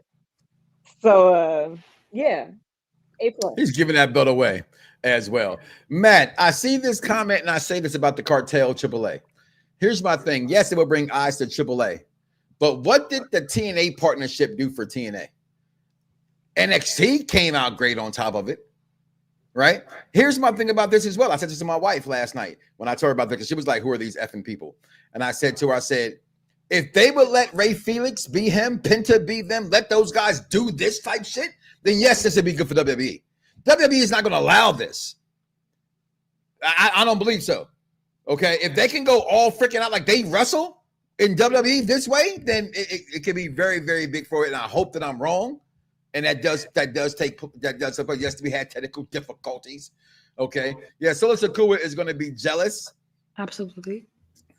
So A+. He's giving that belt away as well. Matt, I see this comment and I say this about the cartel AAA. Here's my thing. Yes, it will bring eyes to AAA. But what did the TNA partnership do for TNA? NXT came out great on top of it, right? Here's my thing about this as well. I said this to my wife last night when I told her about this because she was like, who are these effing people? And I said to her, if they would let Ray Felix be him, Penta be them, let those guys do this type shit, then yes, this would be good for WWE. WWE is not going to allow this. I don't believe so. Okay, if they can go all freaking out like they wrestle in WWE this way, then it can be very, very big for it. And I hope that I'm wrong. And that does take yes, we had technical difficulties. Okay. Yeah, Sola Sakura is going to be jealous. Absolutely.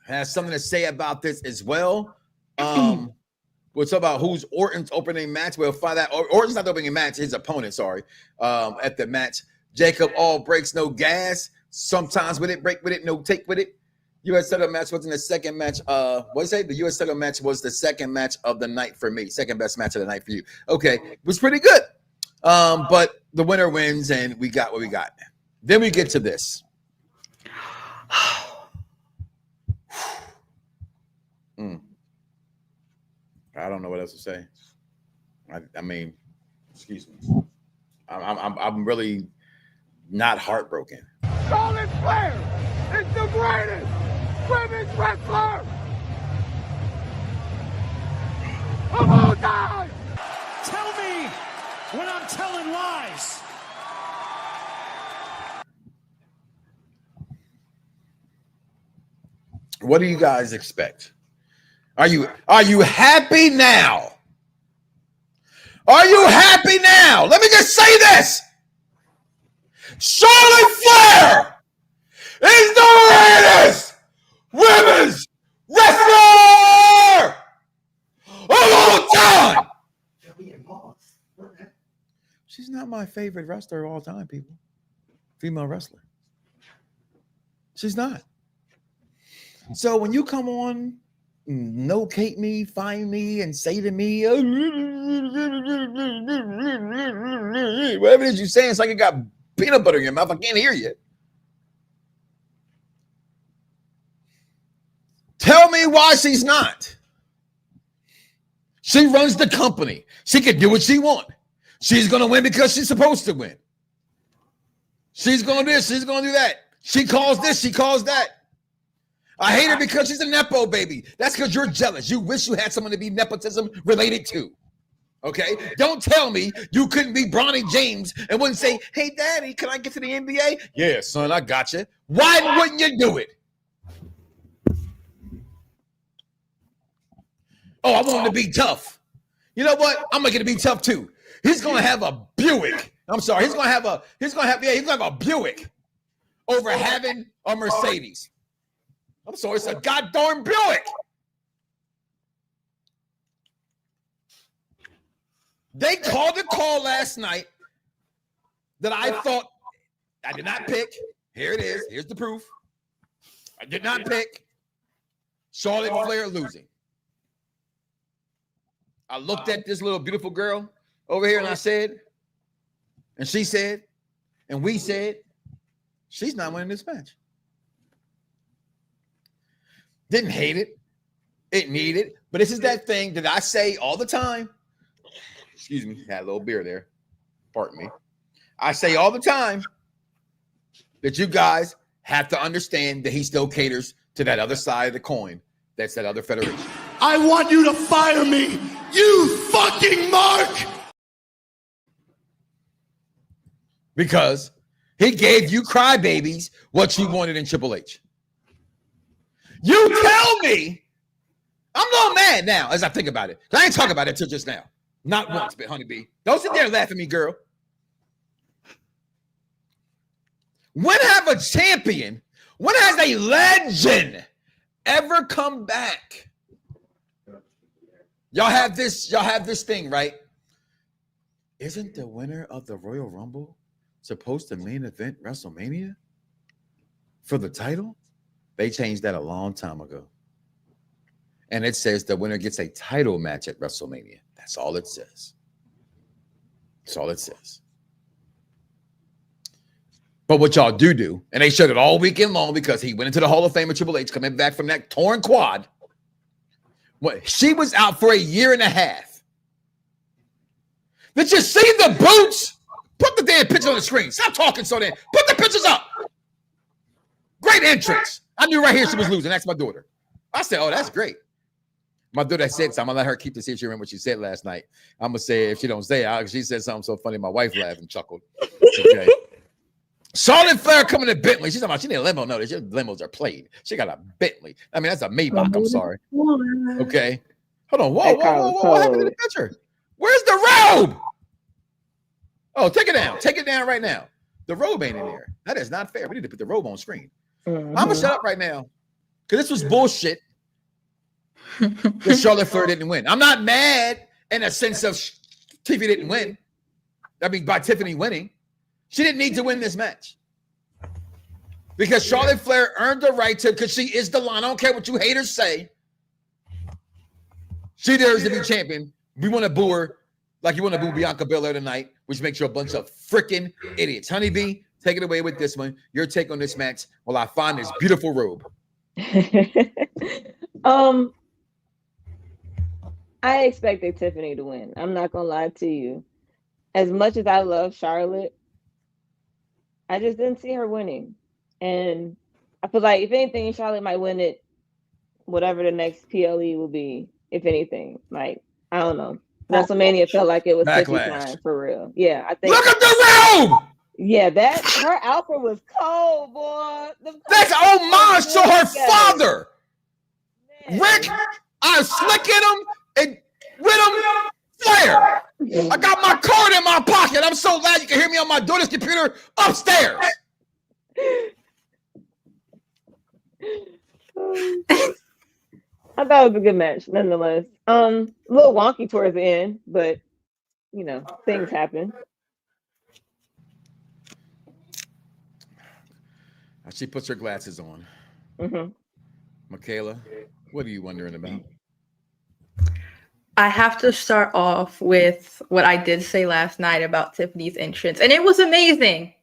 Has something to say about this as well. We'll talk about who's Orton's opening match. We'll find out. Orton's not the opening match, his opponent, sorry. At the match. Jacob all breaks, no gas. Sometimes with it, break with it, no take with it. U.S. title match was in the second match. What did you say? The U.S. title match was the second match of the night for me. Second best match of the night for you. Okay. It was pretty good. But the winner wins, and we got what we got. Then we get to this. I don't know what else to say. I mean, excuse me. I'm really not heartbroken. Charlotte Flair is the greatest women's wrestler of all time. Tell me when I'm telling lies. What do you guys expect? Are you happy now? Are you happy now? Let me just say this. Charlotte Flair is the greatest women's wrestler of all time. She's not my favorite wrestler of all time, people. Female wrestler. She's not. So when you come on, locate me, find me, and say to me, whatever it is you're saying, it's like you got peanut butter in your mouth. I can't hear you. Tell me why she's not. She runs the company. She can do what she wants. She's going to win because she's supposed to win. She's going to do this. She's going to do that. She calls this. She calls that. I hate her because she's a Nepo baby. That's because you're jealous. You wish you had someone to be nepotism related to. Okay? Don't tell me you couldn't be Bronny James and wouldn't say, hey, daddy, can I get to the NBA? Yeah, son, I got you. Why wouldn't you do it? Oh, I want him to be tough. You know what? I'm going to get to be tough too. He's going to have a Buick. I'm sorry. He's going to have a Buick over having a Mercedes. I'm sorry, it's a goddamn Buick. They called a call last night that I thought I did not pick. Here it is. Here's the proof. I did not pick Charlotte Flair losing. I looked at this little beautiful girl over here and I said, and she said, and we said, she's not winning this match. Didn't hate it. It needed. But this is that thing that I say all the time. Excuse me. Had a little beer there. Pardon me. I say all the time that you guys have to understand that he still caters to that other side of the coin. That's that other federation. I want you to fire me. You fucking mark? Because he gave you crybabies what you wanted in Triple H. You tell me. I'm a little mad now as I think about it. I ain't talking about it till just now. Not once, but honeybee. Don't sit there and laugh at me, girl. When have a champion, when has a legend ever come back? Y'all have this thing, right? Isn't the winner of the Royal Rumble supposed to main event WrestleMania for the title? They changed that a long time ago. And it says the winner gets a title match at WrestleMania. That's all it says. That's all it says. But what y'all do, and they showed it all weekend long because he went into the Hall of Fame with Triple H coming back from that torn quad. She was out for a year and a half. Did you see the boots? Put the damn picture on the screen. Stop talking so damn. Put the pictures up. Great entrance. I knew right here she was losing. That's my daughter. I said, oh, that's great. My daughter said something. I'm going to let her keep to see if she remember what she said last night. I'm going to say if she don't say it, she said something so funny. My wife laughed and chuckled. Okay. Charlotte Flair coming to Bentley. She's talking about she need a limo. No, your limos are played. She got a Bentley. I mean, that's a Maybach. I'm sorry. Okay. Hold on. Whoa. What happened to the picture? Where's the robe? Oh, take it down. Take it down right now. The robe ain't in there. That is not fair. We need to put the robe on screen. I'm going to shut up right now because this was bullshit that Charlotte Flair didn't win. I'm not mad in a sense of Tiffany didn't win. I mean, by Tiffany winning. She didn't need to win this match because Charlotte Flair earned the right to, because she is the line. I don't care what you haters say. She deserves to be champion. We want to boo her like you want to boo Bianca Belair tonight, which makes you a bunch of freaking idiots. Honeybee, take it away with this one. Your take on this match while I find this beautiful robe. I expected Tiffany to win. I'm not going to lie to you. As much as I love Charlotte, I just didn't see her winning. And I feel like if anything, Charlotte might win it, whatever the next PLE will be, if anything. Like, I don't know. WrestleMania felt like it was Tiffany time for real. Yeah, I think. Look at the robe! Yeah, her outfit was cold, boy. That's homage to her father. Man. Rick, I slick at him and with him, Flair. I got my card in my pocket. I'm so glad you can hear me on my daughter's computer upstairs. I thought it was a good match, nonetheless. A little wonky towards the end, but you know, things happen. She puts her glasses on. Michaela, what are you wondering about? I have to start off with what I did say last night about Tiffany's entrance, and it was amazing.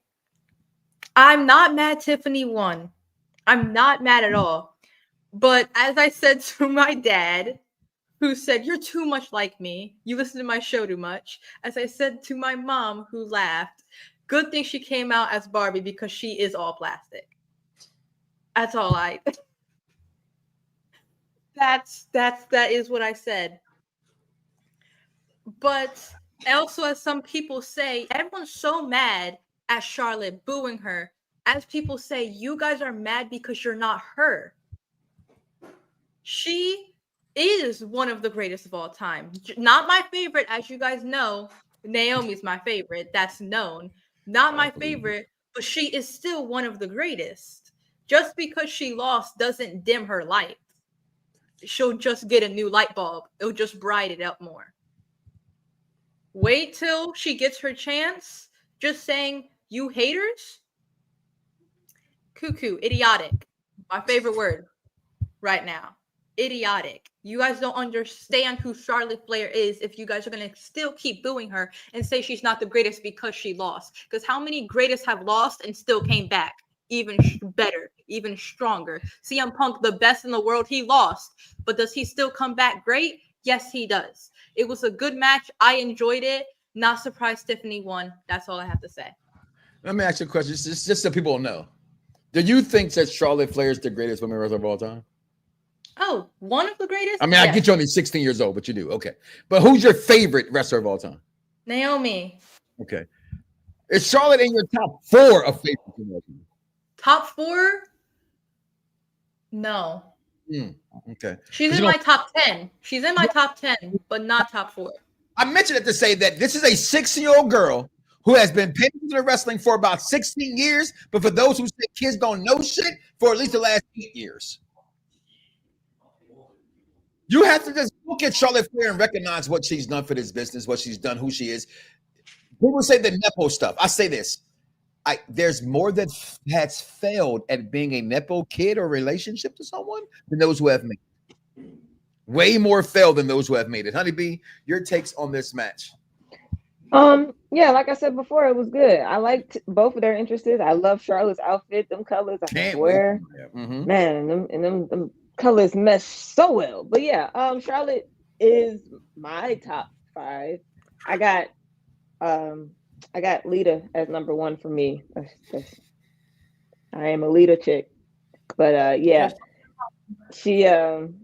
I'm not mad Tiffany won. I'm not mad at all. But as I said to my dad, who said, "You're too much like me. You listen to my show too much." As I said to my mom, who laughed, good thing she came out as Barbie because she is all plastic. That's all I. That is what I said. But also, as some people say, everyone's so mad at Charlotte booing her. As people say, you guys are mad because you're not her. She is one of the greatest of all time. Not my favorite, as you guys know. Naomi's my favorite. That's known. Not my favorite, but she is still one of the greatest. Just because she lost doesn't dim her light. She'll just get a new light bulb. It'll just brighten it up more. Wait till she gets her chance. Just saying, you haters? Cuckoo, idiotic. My favorite word right now. Idiotic. You guys don't understand who Charlotte Flair is if you guys are going to still keep booing her and say she's not the greatest because she lost. Because how many greatest have lost and still came back? Even better, even stronger. CM Punk, the best in the world, he lost. But does he still come back great? Yes, he does. It was a good match. I enjoyed it. Not surprised Tiffany won. That's all I have to say. Let me ask you a question, just so people know. Do you think that Charlotte Flair is the greatest women wrestler of all time? Oh, one of the greatest? I mean, I get you only 16 years old, but you do. Okay. But who's your favorite wrestler of all time? Naomi. Okay. Is Charlotte in your top 4 of favorites? Top 4? No. Okay. She's in my top 10. She's in my top 10, but not top 4. I mentioned it to say that this is a 6-year-old girl who has been pinned into wrestling for about 16 years, but for those who say kids don't know shit, for at least the last 8 years. You have to just look at Charlotte Flair and recognize what she's done for this business, what she's done, who she is. People say the Nepo stuff. I say this. There's more that has failed at being a Nepo kid or relationship to someone than those who have made it. Way more failed than those who have made it. Honeybee, your takes on this match? Yeah, like I said before, it was good. I liked both of their interests. I love Charlotte's outfit, them colors. I swear, man, them colors mesh so well. But yeah, Charlotte is my top 5. I got Lita as number 1 for me. I am a Lita chick, but yeah, she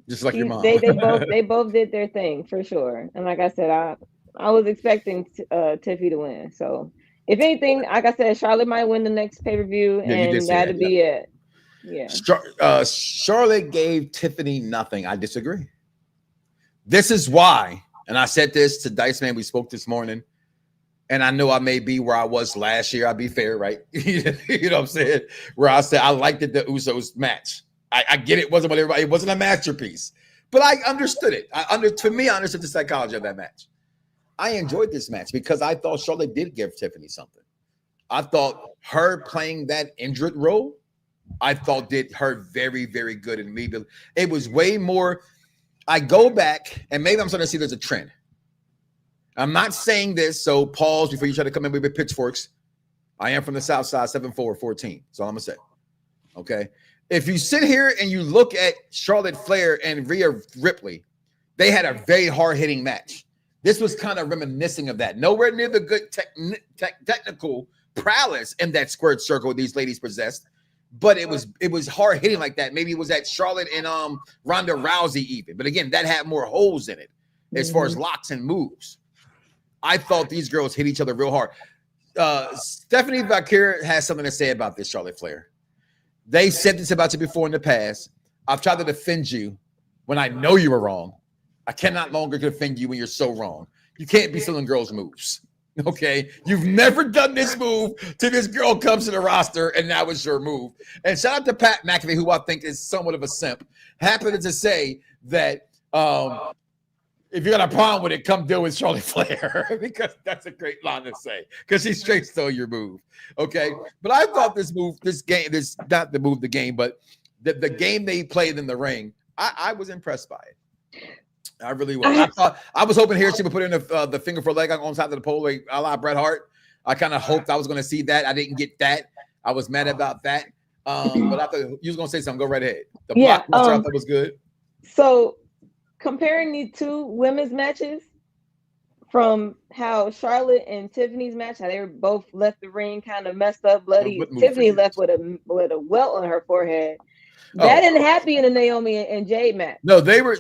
just like your mom. They both did their thing for sure. And like I said, I was expecting Tiffy to win. So if anything, like I said, Charlotte might win the next pay-per-view, and that'd be it. Yeah. Charlotte gave Tiffany nothing. I disagree. This is why, and I said this to Dice Man. We spoke this morning, and I know I may be where I was last year. I'll be fair, right? You know what I'm saying? Where I said I liked the Usos match. I get it. Wasn't what everybody. It wasn't a masterpiece, but I understood it. I understood the psychology of that match. I enjoyed this match because I thought Charlotte did give Tiffany something. I thought her playing that injured role, I thought did her very, very good. And maybe it was way more. I go back and maybe I'm starting to see there's a trend. I'm not saying this, so pause before you try to come in with pitchforks. I am from the South Side, 7'4", That's all I'm gonna say. Okay. If you sit here and you look at Charlotte Flair and Rhea Ripley, they had a very hard-hitting match. This was kind of reminiscing of that. Nowhere near the good technical prowess in that squared circle these ladies possessed, but it was hard hitting like that. Maybe it was at Charlotte and Ronda Rousey even. But again, that had more holes in it as far as locks and moves. I thought these girls hit each other real hard. Stephanie Valkyrie has something to say about this, Charlotte Flair. They said this about you before in the past. I've tried to defend you when I know you were wrong. I cannot longer defend you when you're so wrong. You can't be stealing girls' moves. Okay? You've never done this move till this girl comes to the roster, and now it's your move. And shout out to Pat McAfee, who I think is somewhat of a simp. Happened to say that if you got a problem with it, come deal with Charlotte Flair. Because that's a great line to say. Because she straight stole your move. Okay? But I thought the game they played in the ring, I was impressed by it. I really was. I was hoping here she would put in the finger for a leg on top of the pole, like a la Bret Hart. I kind of hoped I was going to see that. I didn't get that. I was mad about that. But I thought you was going to say something. Go right ahead. The blockbuster I thought was good. So comparing these two women's matches, from how Charlotte and Tiffany's match, how they were both left the ring kind of messed up, bloody. Tiffany left with a welt on her forehead. That didn't happen in the Naomi and Jade match. No, they were.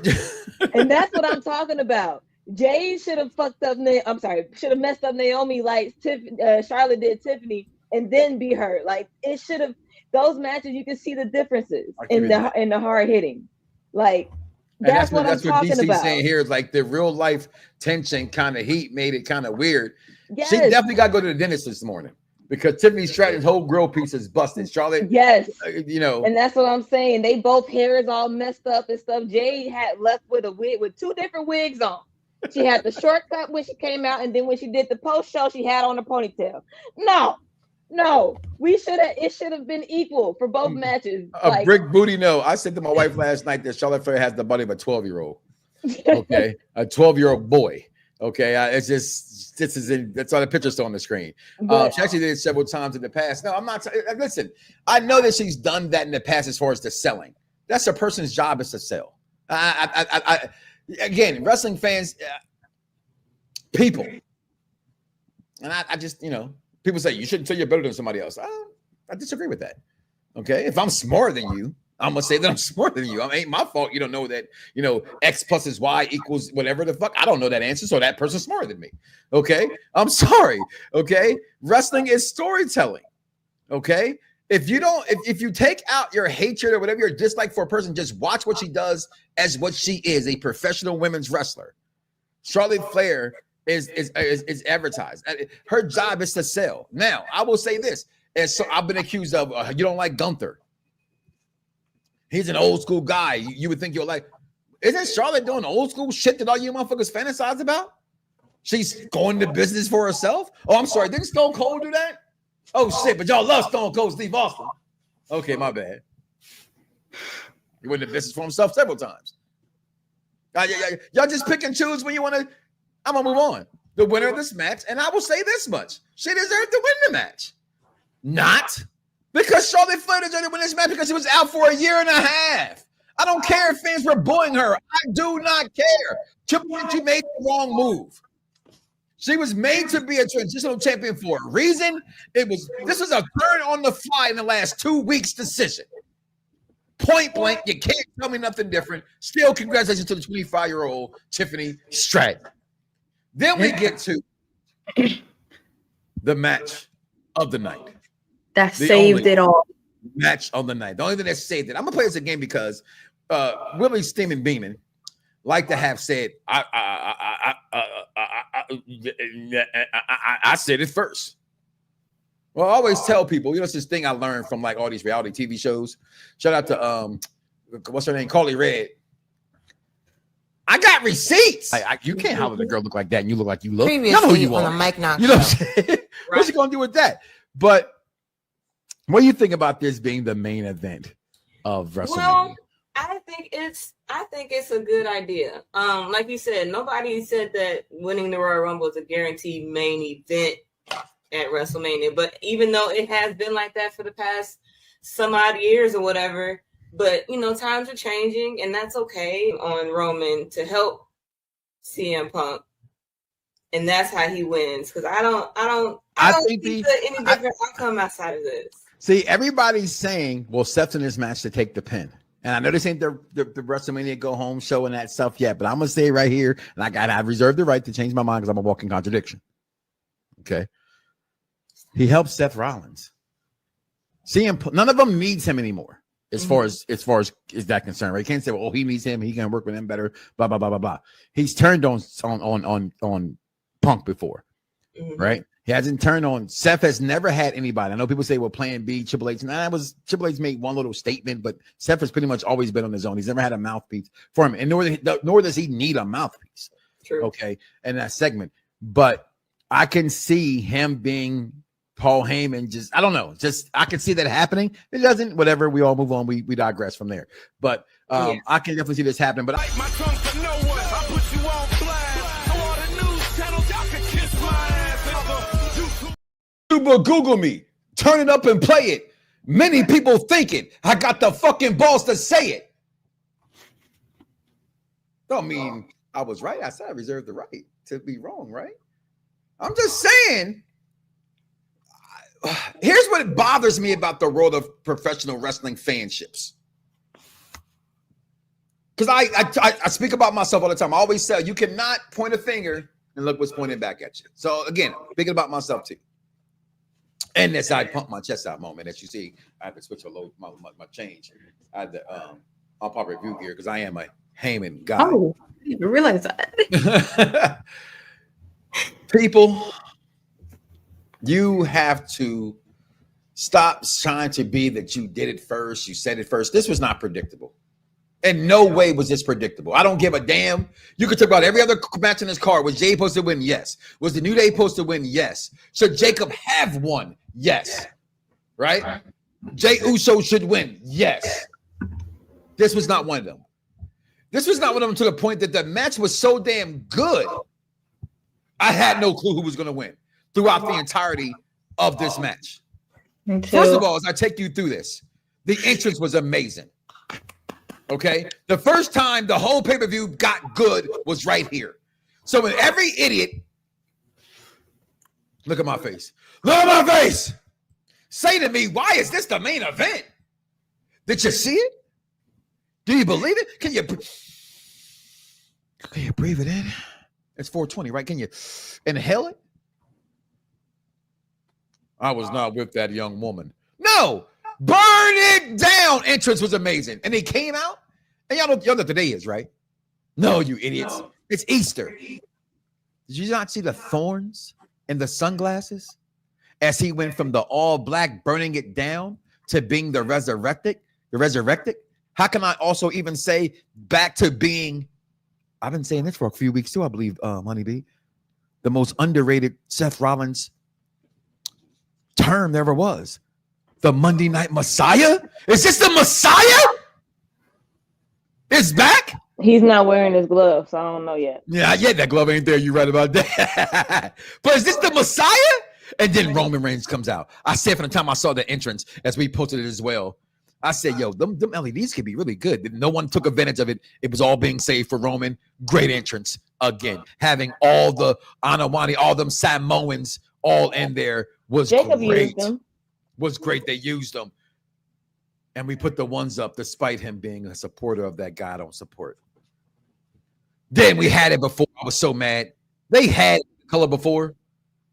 And that's what I'm talking about. Jade should have should have messed up Naomi like Charlotte did Tiffany, and then be hurt. Like it should have. Those matches, you can see the differences in the hard hitting. Like that's what I'm talking about. That's what DC's saying here is like the real life tension kind of heat made it kind of weird. Yes. She definitely got to go to the dentist this morning. Because Tiffany Stratton's whole grill piece is busted. Charlotte, yes, and that's what I'm saying. They both hair is all messed up and stuff. Jade had left with a wig with 2 different wigs on. She had the shortcut when she came out, and then when she did the post show, she had on a ponytail. No, it should have been equal for both matches. A brick booty. No, I said to my wife last night that Charlotte Flair has the body of a 12-year-old. Okay, a 12-year-old boy. Okay, it's just that's all the pictures on the screen. She actually did it several times in the past. No, I'm not. Listen, I know that she's done that in the past as far as the selling. That's a person's job is to sell. Again, wrestling fans, people, and I just people say you shouldn't say you're better than somebody else. I disagree with that. Okay, if I'm smarter than you, I'm gonna say that I'm smarter than you. It ain't my fault. You don't know that, X plus is Y equals whatever the fuck. I don't know that answer. So that person's smarter than me. Okay. I'm sorry. Okay. Wrestling is storytelling. Okay. If you take out your hatred or whatever your dislike for a person, just watch what she does as what she is, a professional women's wrestler. Charlotte Flair is advertised. Her job is to sell. Now, I will say this. And so I've been accused of you don't like Gunther. He's an old school guy. You would think you're like, isn't Charlotte doing old school shit that all you motherfuckers fantasize about? She's going to business for herself. Oh, I'm sorry. Didn't Stone Cold do that? Oh shit, but y'all love Stone Cold Steve Austin. Okay, my bad. He went into business for himself several times. Y'all just pick and choose when you want to. I'm gonna move on. The winner of this match, and I will say this much: she deserved to win the match. Not because Charlotte Flair deserved to win this match because she was out for a year and a half. I don't care if fans were booing her. I do not care. Triple H made the wrong move. She was made to be a transitional champion for a reason. This was a turn on the fly in the last 2 weeks decision. Point blank, you can't tell me nothing different. Still, congratulations to the 25-year-old Tiffany Stratton. Then we get to the match of the night. That saved it all. Match of the night. The only thing that saved it. I'm gonna play this again because Willie Steeman Beeman like to have said, I said it first. Well, I always tell people, it's this thing I learned from like all these reality TV shows. Shout out to what's her name, Carly Red. I got receipts. You can't have a girl look like that and you look like you look. Previously who you on are. the Mike Knoxxx. You know what I'm saying? What's she gonna do with that? But what do you think about this being the main event of WrestleMania? Well, I think it's a good idea. Like you said, nobody said that winning the Royal Rumble is a guaranteed main event at WrestleMania. But even though it has been like that for the past some odd years or whatever, but times are changing, and that's okay on Roman to help CM Punk, and that's how he wins. Because I don't think any different outcome outside of this. See, everybody's saying, well, Seth's in this match to take the pin. And I know this ain't the WrestleMania go home show and that stuff yet, but I'm gonna say it right here, and I reserve the right to change my mind because I'm a walking contradiction. Okay, he helps Seth Rollins. None of them needs him anymore, as far as is that concerned. Right? You can't say, well, he needs him. He can work with him better. Blah blah blah blah blah. He's turned on Punk before, right? He hasn't turned on. Seth has never had anybody. I know people say, well, Plan B, Triple H. Triple H made one little statement, but Seth has pretty much always been on his own. He's never had a mouthpiece for him, and nor does he need a mouthpiece. True. Okay, in that segment. But I can see him being Paul Heyman. I don't know. I can see that happening. It doesn't. Whatever. We all move on. We digress from there. But I can definitely see this happening. But My tongue for no one. I put you on blast. So all the news channels, y'all can kiss my ass. Google me, turn it up and play it. Many people think it. I got the fucking balls to say it. Don't mean I was right. I said I reserved the right to be wrong, right? I'm just saying. Here's what bothers me about the world of professional wrestling fanships. Because I speak about myself all the time. I always say you cannot point a finger and look what's pointing back at you. So again, speaking about myself too. And this I pump my chest out moment. As you see, I have to switch my change. I had the unpopular review gear because I am a Heyman guy. Oh, I didn't even realize that. People, you have to stop trying to be that you did it first, you said it first. This was not predictable. In no way was this predictable. I don't give a damn. You could talk about every other match in this card. Was Jade supposed to win? Yes. Was the New Day supposed to win? Yes. Should Jacob have won? Yes. Right? Jey Uso should win? Yes. This was not one of them. This was not one of them to the point that the match was so damn good. I had no clue who was going to win throughout the entirety of this match. First of all, as I take you through this, the entrance was amazing. Okay, the first time the whole pay-per-view got good was right here. So when every idiot, look at my face, say to me, why is this the main event? Did you see it? Do you believe it? Can you breathe it in? It's 420, right? Can you inhale it? I was not with that young woman. No, burn it down. Entrance was amazing. And they came out, and y'all know what today is, right? No, you idiots. No. It's Easter. Did you not see the thorns in the sunglasses as he went from the all black burning it down to being the resurrected? How can I also even say back to being, I've been saying this for a few weeks too, I believe, Honeybee, the most underrated Seth Rollins term there ever was. The Monday Night Messiah? Is this the Messiah? It's back? He's not wearing his gloves, so I don't know yet. Yeah, that glove ain't there. You're right about that. But is this the Messiah? And then Roman Reigns comes out. I said from the time I saw the entrance, as we posted it as well, I said, yo, them LEDs could be really good. No one took advantage of it. It was all being saved for Roman. Great entrance again. Having all the Anawani, all them Samoans all in there was Jacob great. Used them. Was great. They used them. And we put the ones up despite him being a supporter of that guy I don't support. Then we had it before. I was so mad. They had color before.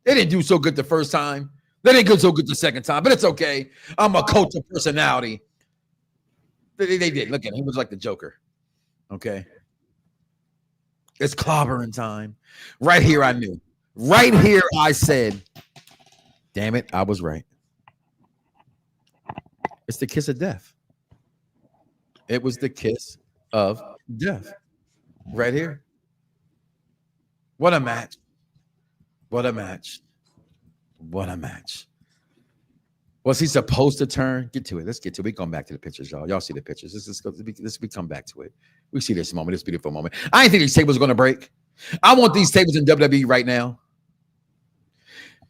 They didn't do so good the first time. They didn't do so good the second time, but it's okay. I'm a cult of personality. They did. Look at him. He was like the Joker. Okay. It's clobbering time. Right here, I knew. Right here, I said, damn it, I was right. It's the kiss of death. It was the kiss of death. Right here. What a match. What a match. What a match. Was he supposed to turn? Get to it. Let's get to it. We come back to the pictures, y'all. Y'all see the pictures. We come back to it. We see this moment, this beautiful moment. I didn't think these tables were going to break. I want these tables in WWE right now.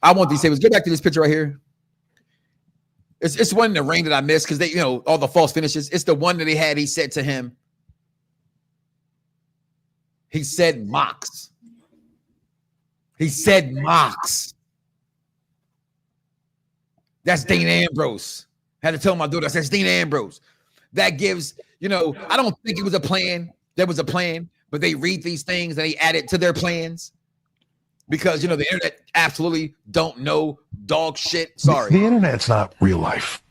I want these tables. Get back to this picture right here. It's one in the ring that I missed because they, all the false finishes. It's the one that he had. He said to him, he said Knoxxx. He said Knoxxx. That's Dean Ambrose. Had to tell my daughter, that's Dean Ambrose. That gives, I don't think it was a plan. There was a plan, but they read these things and they add it to their plans. Because, the internet absolutely don't know dog shit. Sorry. The internet's not real life,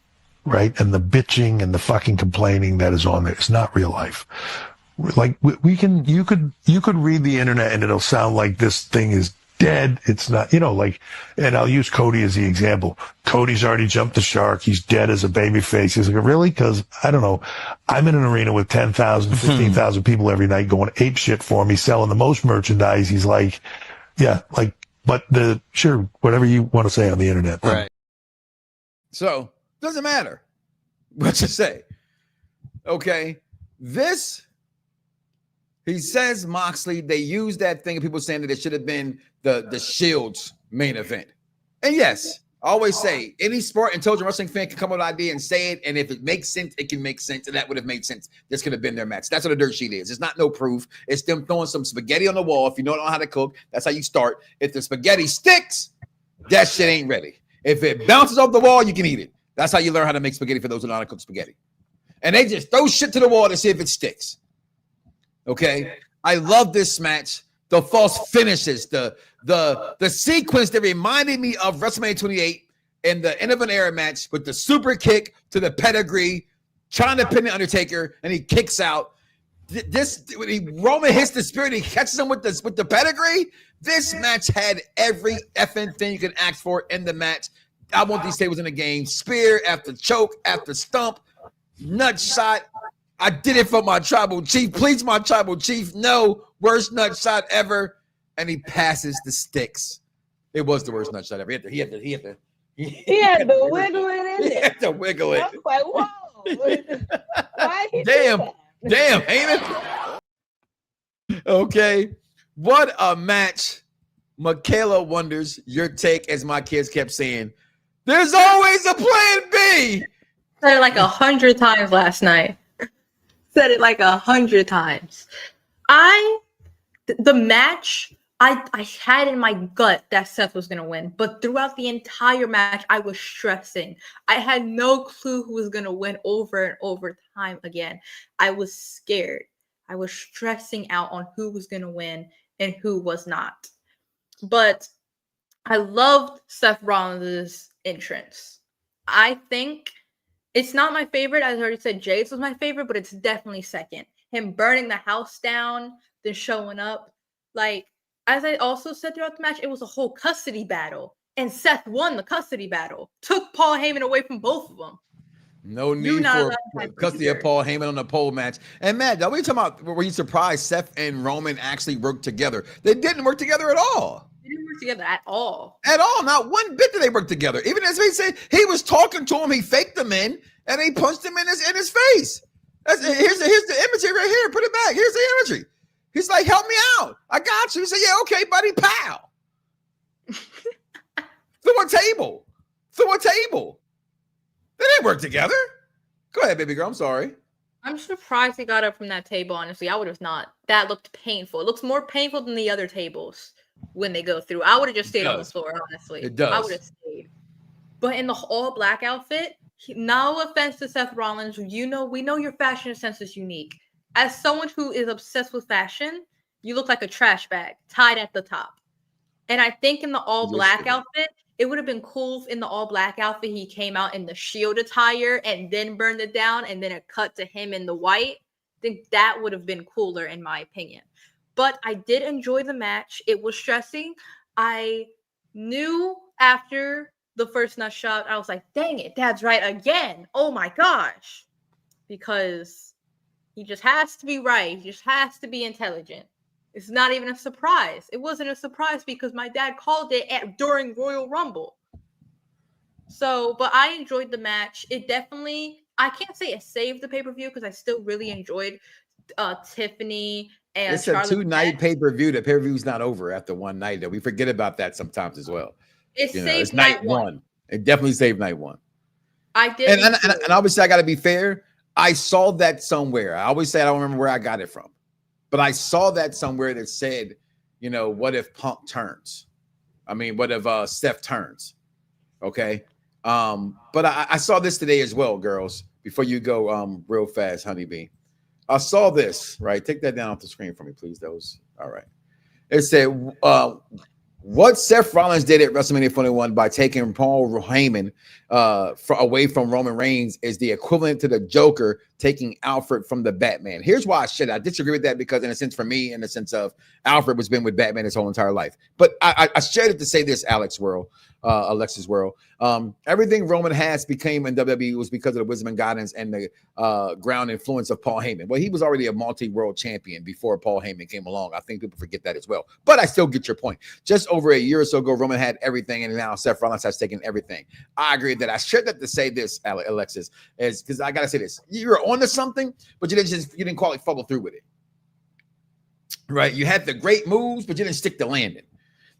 right? And the bitching and the fucking complaining that is on there is not real life. Like you could read the internet and it'll sound like this thing is dead. It's not, and I'll use Cody as the example. Cody's already jumped the shark. He's dead as a baby face. He's like, really? Because I don't know. I'm in an arena with 10,000, 15,000 people every night going ape shit for him. He's selling the most merchandise. He's like, yeah, but sure, whatever you want to say on the internet. Right. So, doesn't matter what you say. Okay. He says Moxley, they used that thing, and people saying that it should have been the Shield's main event. And yes, I always say any sport intelligent wrestling fan can come up with an idea and say it, and if it makes sense, it can make sense, and that would have made sense. This could have been their match. That's what a dirt sheet is. It's not no proof. It's them throwing some spaghetti on the wall. If you don't know how to cook, that's how you start. If the spaghetti sticks, that shit ain't ready. If it bounces off the wall, you can eat it. That's how you learn how to make spaghetti for those who know how to cook spaghetti. And they just throw shit to the wall to see if it sticks. Okay, I love this match. The false finishes, the sequence that reminded me of WrestleMania 28 and the end of an era match with the super kick to the pedigree, trying to pin the Undertaker, and he kicks out. Roman hits the spirit, he catches him with the pedigree. This match had every effing thing you can ask for in the match. I want these tables in the game. Spear after choke after stump, nut shot. I did it for my tribal chief. Please, my tribal chief. No, worst nut shot ever. And he passes the sticks. It was the worst nut shot ever. He had to wiggle it in there. He had to wiggle it. I was like, whoa. Why Damn, Heyman. Okay. What a match. Michaela wonders, your take, as my kids kept saying, there's always a plan B. Said it like 100 times last night. Said it like 100 times. The match I had in my gut that Seth was going to win, but throughout the entire match, I was stressing. I had no clue who was going to win over and over time again. I was scared. I was stressing out on who was going to win and who was not. But I loved Seth Rollins' entrance. I think it's not my favorite. As I already said, Jade's was my favorite, but it's definitely second. Him burning the house down, then showing up. Like, as I also said throughout the match, it was a whole custody battle. And Seth won the custody battle. Took Paul Heyman away from both of them. No need for custody of Paul Heyman on the pole match. And Matt, are we talking about, were you surprised Seth and Roman actually worked together? They didn't work together at all. They didn't work together at all. At all. Not one bit did they work together. Even as he said, he was talking to him, he faked him in, and he punched him in his face. Here's the imagery right here. Put it back. Here's the imagery. He's like, help me out. I got you. He said, yeah, okay, buddy, pow. Through a table. They didn't work together. Go ahead, baby girl. I'm sorry. I'm surprised he got up from that table, honestly. I would have not. That looked painful. It looks more painful than the other tables when they go through. I would have just stayed on the floor, honestly. It does. I would have stayed. But in the all black outfit, no offense to Seth Rollins, we know your fashion sense is unique. As someone who is obsessed with fashion, you look like a trash bag tied at the top. And I think in the all black outfit, it would have been cool if in the all black outfit he came out in the Shield attire and then burned it down and then it cut to him in the white. I think that would have been cooler in my opinion. But I did enjoy the match. It was stressing. I knew after the first nut shot, I was like, dang it, Dad's right again. Oh my gosh. Because he just has to be right. He just has to be intelligent. It's not even a surprise. It wasn't a surprise because my dad called it during Royal Rumble. So, but I enjoyed the match. It definitely, I can't say it saved the pay-per-view because I still really enjoyed Tiffany and it's Charlotte. a 2-night pay-per-view. The pay-per-view's not over after one night. Though we forget about that sometimes as well. It saved it's night one. It definitely saved night one. I did. And obviously, I got to be fair. I saw that somewhere. I always say I don't remember where I got it from. But I saw that somewhere that said, what if Punk turns? I mean, what if Steph turns? Okay. But I saw this today as well, girls, before you go real fast, honeybee. I saw this, right? Take that down off the screen for me, please. That was all right. It said, what Seth Rollins did at WrestleMania 21 by taking Paul Heyman away from Roman Reigns is the equivalent to the Joker taking Alfred from the Batman. Here's why I disagree with that because in a sense for me, in the sense of Alfred was been with Batman his whole entire life. But I shared it to say this, Alexis World. Everything Roman has became in WWE was because of the wisdom and guidance and the ground influence of Paul Heyman. Well, he was already a multi-world champion before Paul Heyman came along. I think people forget that as well. But I still get your point. Just over a year or so ago, Roman had everything, and now Seth Rollins has taken everything. I agree that I shared that to say this, Alexis, is because I gotta say this. You're onto something, but you didn't quite follow through with it. Right? You had the great moves, but you didn't stick the landing.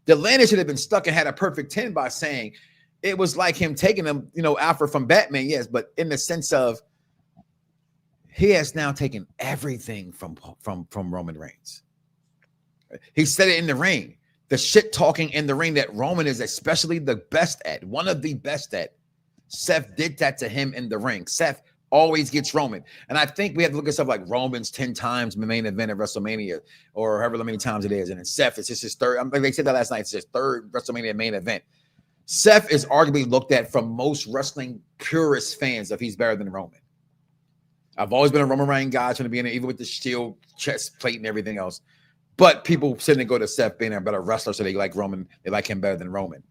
The landing should have been stuck and had a perfect 10 by saying it was like him taking him, Alfred from Batman, yes, but in the sense of he has now taken everything from Roman Reigns. He said it in the ring. The shit talking in the ring that Roman is especially the best at, one of the best at. Seth did that to him in the ring. Seth always gets Roman. And I think we have to look at stuff like Roman's 10 times the main event at WrestleMania or however many times it is. And then Seth, it's just his third. They said that last night. It's his third WrestleMania main event. Seth is arguably looked at from most wrestling purist fans of he's better than Roman. I've always been a Roman Reigns guy from the beginning, even with the shield, chest plate, and everything else. But people tend to go to Seth being a better wrestler, so they like Roman. They like him better than Roman.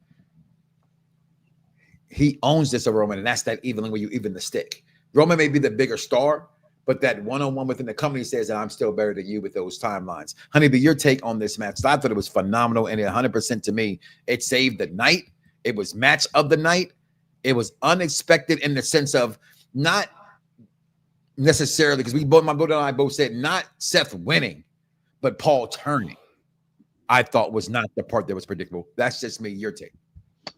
He owns this over Roman, and that's that evening where you even the stick. Roman may be the bigger star, but that one-on-one within the company says that I'm still better than you with those timelines. Honeybee, your take on this match? I thought it was phenomenal, and 100% to me, it saved the night. It was match of the night. It was unexpected in the sense of not necessarily, because my brother and I both said not Seth winning, but Paul turning, I thought was not the part that was predictable. That's just me. Your take.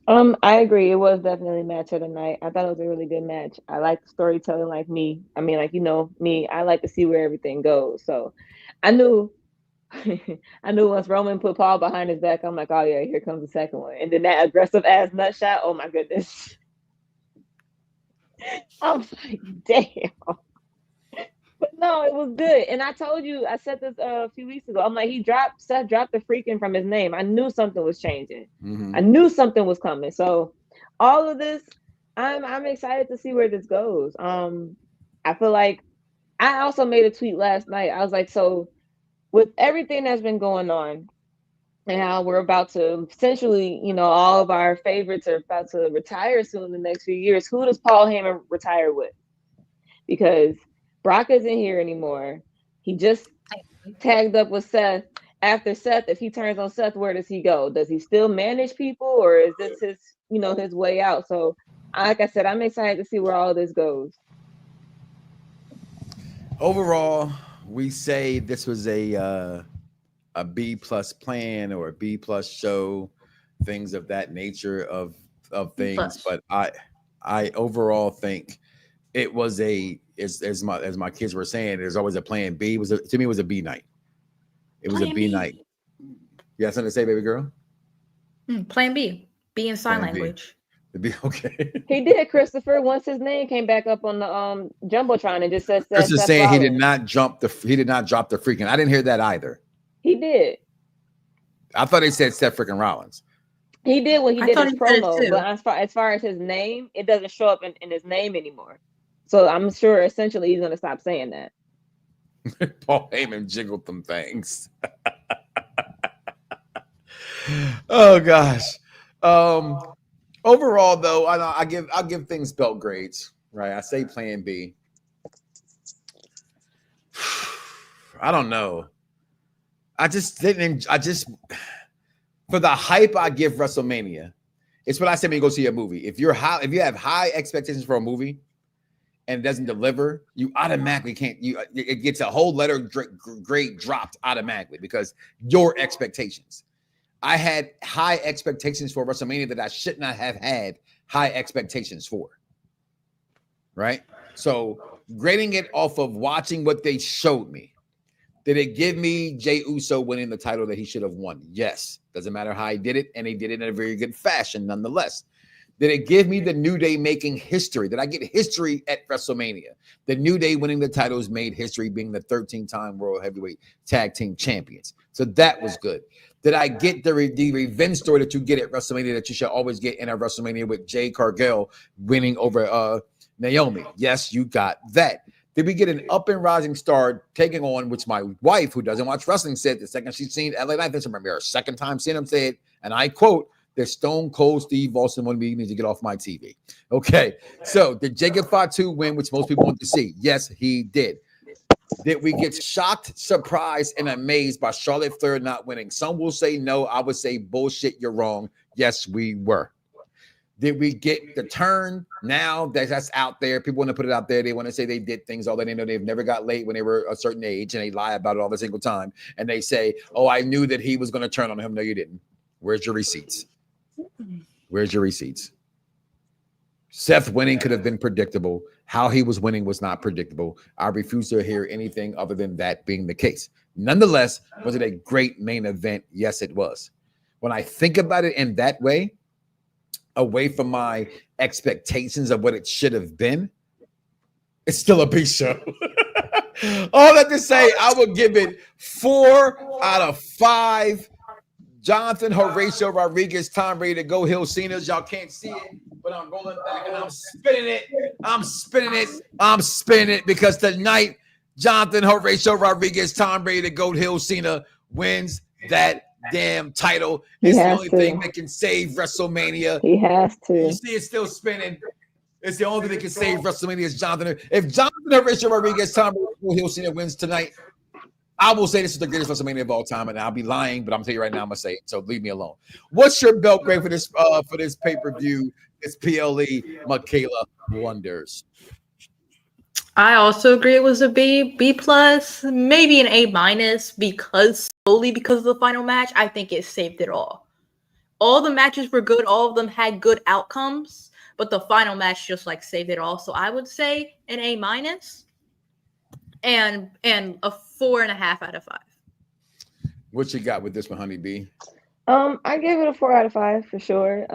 I agree. It was definitely match of the night. I thought it was a really good match. I like storytelling like me. I mean, me, I like to see where everything goes. So I knew I knew once Roman put Paul behind his back, I'm like, oh yeah, here comes the second one. And then that aggressive ass nut shot, oh my goodness. I'm like, damn. But no, it was good. And I told you, I said this a few weeks ago. I'm like, Seth dropped the freaking from his name. I knew something was changing. I knew something was coming. So all of this, I'm excited to see where this goes. I feel like I also made a tweet last night. I was like, so with everything that's been going on and how we're about to essentially, all of our favorites are about to retire soon in the next few years, who does Paul Heyman retire with? Because Brock isn't here anymore. He just tagged up with Seth. After Seth, if he turns on Seth, where does he go? Does he still manage people, or is this his, his way out? So, like I said, I'm excited to see where all this goes. Overall, we say this was a B+ plan or a B+ show, things of that nature of things. But I overall think it was as my kids were saying, there's always a plan B. To me, it was a B night. It was a B night. You got something to say, baby girl? Plan B. B in sign language. B, okay. He did, Christopher. Once his name came back up on the jumbotron, and just said Chris is Seth saying Rollins. he did not drop the freaking. I didn't hear that either. He did. I thought he said Seth freaking Rollins. He did when he did his promo, but as far as his name, it doesn't show up in his name anymore. So I'm sure essentially he's going to stop saying that. Paul Heyman jiggled them things. Oh gosh. Overall, though, I'll give things belt grades. Right? I say Plan B. I don't know. For the hype I give WrestleMania, it's what I said when you go see a movie. If you have high expectations for a movie and it doesn't deliver, you automatically can't. It gets a whole letter grade dropped automatically because your expectations. I had high expectations for WrestleMania that I should not have had high expectations for. Right? So grading it off of watching what they showed me. Did it give me Jey Uso winning the title that he should have won? Yes. Doesn't matter how he did it, and he did it in a very good fashion nonetheless. Did it give me the New Day making history? Did I get history at WrestleMania? The New Day winning the titles made history, being the 13-time World Heavyweight Tag Team Champions. So that was good. Did I get the revenge story that you get at WrestleMania that you should always get in a WrestleMania with Jade Cargill winning over Naomi? Yes, you got that. Did we get an up and rising star taking on, which my wife, who doesn't watch wrestling, said the second she's seen LA Knight, this remember her second time seeing him, said, and I quote, "The Stone Cold Steve Austin wanted me to get off my TV." Okay, so did Jacob Fatu win, which most people want to see? Yes, he did. Did we get shocked, surprised, and amazed by Charlotte Flair not winning? Some will say no. I would say bullshit, you're wrong. Yes, we were. Did we get the turn now that's out there? People want to put it out there. They want to say they did things, although they know they've never got laid when they were a certain age, and they lie about it all the single time. And they say, oh, I knew that he was going to turn on him. No, you didn't. Where's your receipts? Where's your receipts? Seth winning could have been predictable. How he was winning was not predictable. I refuse to hear anything other than that being the case. Nonetheless, was it a great main event? Yes, it was. When I think about it in that way, away from my expectations of what it should have been, it's still a B show. All that to say, I would give it 4 out of 5. Jonathan Horatio Rodriguez, Tom Brady to go Hill Cena's. Y'all can't see it, but I'm rolling back and I'm spinning it. I'm spinning it because tonight, Jonathan Horatio Rodriguez, Tom Brady to go Hill Cena wins that damn title. It's the only thing that can save WrestleMania. He has to. You see it's still spinning. It's the only thing that can save WrestleMania is Jonathan. If Jonathan Horatio Rodriguez, Tom Brady, Hill Cena wins tonight, I will say this is the greatest WrestleMania of all time, and I'll be lying, but I'm telling you right now, I'm gonna say it. So leave me alone. What's your belt grade for this pay-per-view? It's PLE. Michaela Wonders. I also agree it was a B plus, maybe an A minus solely because of the final match. I think it saved it all. All the matches were good. All of them had good outcomes, but the final match just saved it all. So I would say an A minus and a 4.5 out of 5. What you got with this one, Honey B? I give it a 4 out of 5 for sure.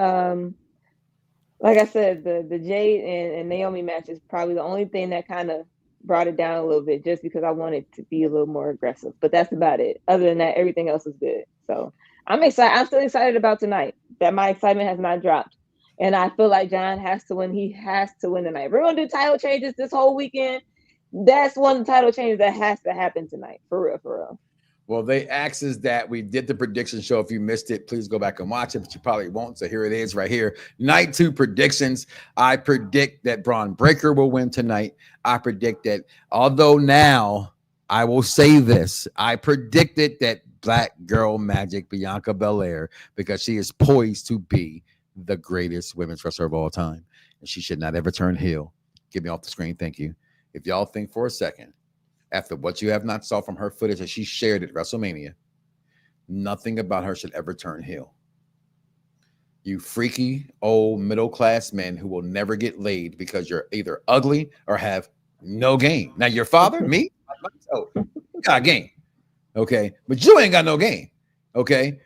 Like I said, the Jade and Naomi match is probably the only thing that kind of brought it down a little bit, just because I wanted to be a little more aggressive. But that's about it. Other than that, everything else is good. So I'm excited. I'm still excited about tonight. That my excitement has not dropped, and I feel like John has to win. He has to win tonight. We're gonna do title changes this whole weekend. That's one of the title changes that has to happen tonight. For real, for real. Well, they asked us that. We did the prediction show. If you missed it, please go back and watch it, but you probably won't. So here it is right here. Night 2 predictions. I predict that Braun Breaker will win tonight. I predict that, although now I will say this, I predicted that Black Girl Magic Bianca Belair, because she is poised to be the greatest women's wrestler of all time. And she should not ever turn heel. Get me off the screen. Thank you. If y'all think for a second, after what you have not saw from her footage that she shared at WrestleMania, nothing about her should ever turn heel. You freaky old middle-class men who will never get laid because you're either ugly or have no game. Now, your father, me, oh, got game. Okay, but you ain't got no game. Okay,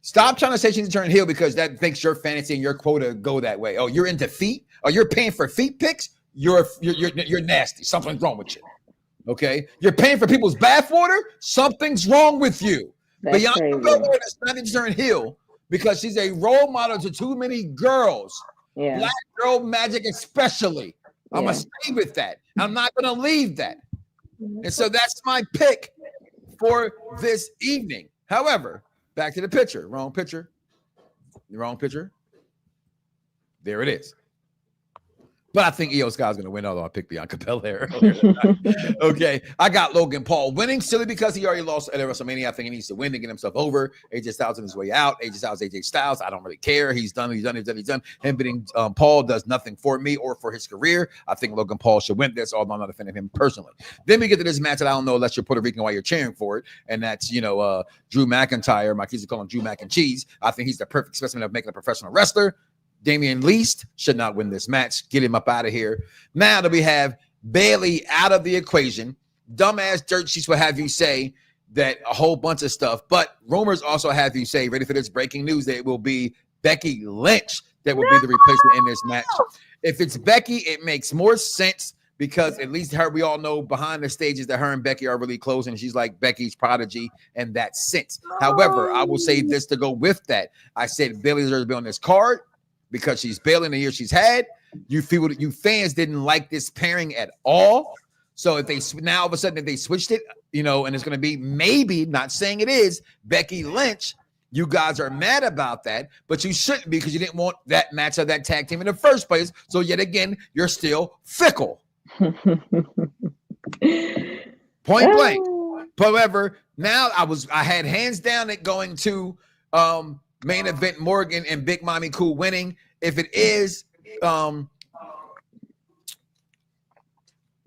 stop trying to say she needs to turn heel because that makes your fantasy and your quota go that way. Oh, you're into feet? Oh, you're paying for feet pics? You're nasty. Something's wrong with you. Okay, you're paying for people's bathwater. Something's wrong with you. Bianca Belair is not to turn heel because she's a role model to too many girls. Yeah. Black Girl Magic, especially. I'm gonna stay with that. I'm not gonna leave that. And so that's my pick for this evening. However, back to the picture. Wrong picture. The wrong picture. There it is. But I think Io Sky's going to win, although I picked Bianca Belair. Okay. I got Logan Paul winning silly because he already lost at WrestleMania. I think he needs to win to get himself over. AJ Styles on his way out. AJ Styles. I don't really care. He's done. Him beating Paul does nothing for me or for his career. I think Logan Paul should win this, although I'm not a fan of him personally. Then we get to this match that I don't know unless you're Puerto Rican while you're cheering for it. And that's, Drew McIntyre. My kids are calling Drew Mac and Cheese. I think he's the perfect specimen of making a professional wrestler. Damian Least should not win this match. Get him up out of here. Now that we have Bayley out of the equation, dumbass dirt sheets will have you say that a whole bunch of stuff, but rumors also have you say, ready for this breaking news, that it will be Becky Lynch that will be the replacement in this match. If it's Becky, it makes more sense because at least we all know behind the stages that her and Becky are really close, and she's like Becky's prodigy in that sense. However, I will say this to go with that. I said Bayley deserves to be on this card, because she's bailing the year she's had. You fans didn't like this pairing at all. So if they now all of a sudden if they switched it, and it's going to be maybe, not saying it is, Becky Lynch, you guys are mad about that, but you shouldn't be because you didn't want that match of that tag team in the first place. So yet again, you're still fickle. Point blank. However, now I had hands down it going to main event Morgan and Big Mommy Cool winning. If it is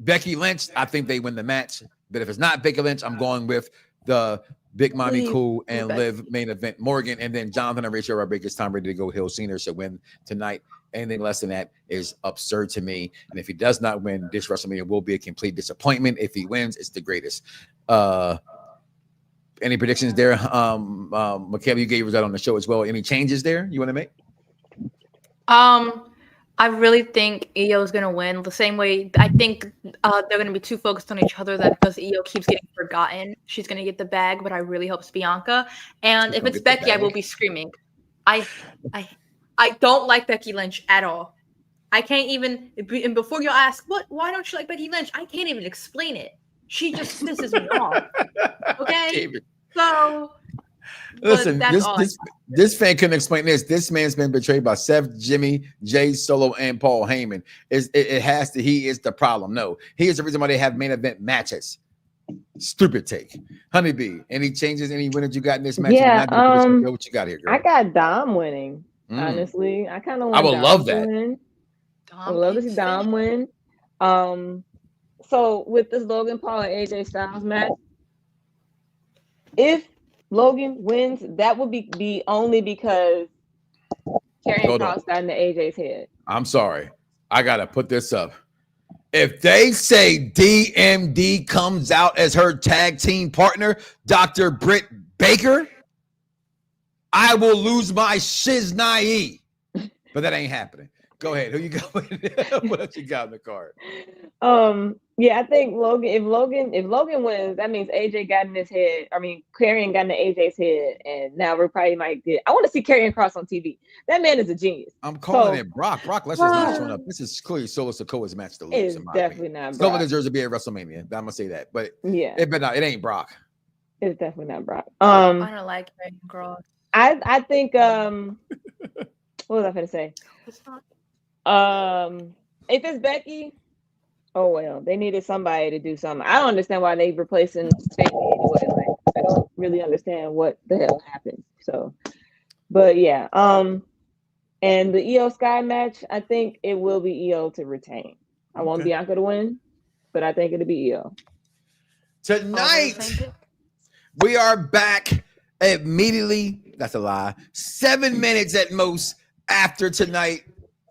Becky Lynch, I think they win the match. But if it's not Becky Lynch, I'm going with the Big Mommy Cool and Liv main event Morgan. And then Jonathan and Rachel Rodriguez, time ready to go. Hill Senior should win tonight. Anything less than that is absurd to me. And if he does not win, this WrestleMania will be a complete disappointment. If he wins, it's the greatest. Any predictions there? Michaela, you gave us that on the show as well. Any changes there you want to make? I really think Io is going to win the same way. I think they're going to be too focused on each other that because Io keeps getting forgotten, she's going to get the bag, but I really hope it's Bianca. And if it's Becky, I will be screaming. I don't like Becky Lynch at all. I can't even, and before you ask, why don't you like Becky Lynch? I can't even explain it. She just pisses me off. Okay? So, listen, this fan couldn't explain this. This man's been betrayed by Seth, Jimmy, Jay, Solo, and Paul Heyman. He is the problem. No, he is the reason why they have main event matches. Stupid take. Honeybee, any changes, any winners you got in this match? Yeah, what you got here, girl? I got Dom winning, honestly. I kind of want I would Dom love to that. win. I would love to see Dom win. So with this Logan Paul and AJ Styles match, if Logan wins, that would be only because Karrion Kross got into AJ's head. I'm sorry. I got to put this up. If they say DMD comes out as her tag team partner, Dr. Britt Baker, I will lose my shiznai. But that ain't happening. Go ahead. Who you got? What else you got in the card? Yeah, I think Logan. If Logan wins, that means AJ got in his head. I mean, Karrion got in AJ's head, and now we probably might get. I want to see Karrion Kross on TV. That man is a genius. I'm calling it Brock. Brock Lesnar's not showing up. This is clearly Solo Sikoa's match to lose. It's definitely not. Solo deserves to be at WrestleMania. I'm gonna say that, but yeah, it ain't Brock. It's definitely not Brock. I don't like Karrion Kross. I think what was I going to say? If it's Becky, oh well, they needed somebody to do something. I don't understand why they replacing Bailey anyway. Like, I don't really understand what the hell happened. So, but yeah, and the Io Sky match, I think it will be Io to retain. I want Bianca to win, but I think it'll be Io. Tonight, we are back immediately. That's a lie. 7 minutes at most after tonight.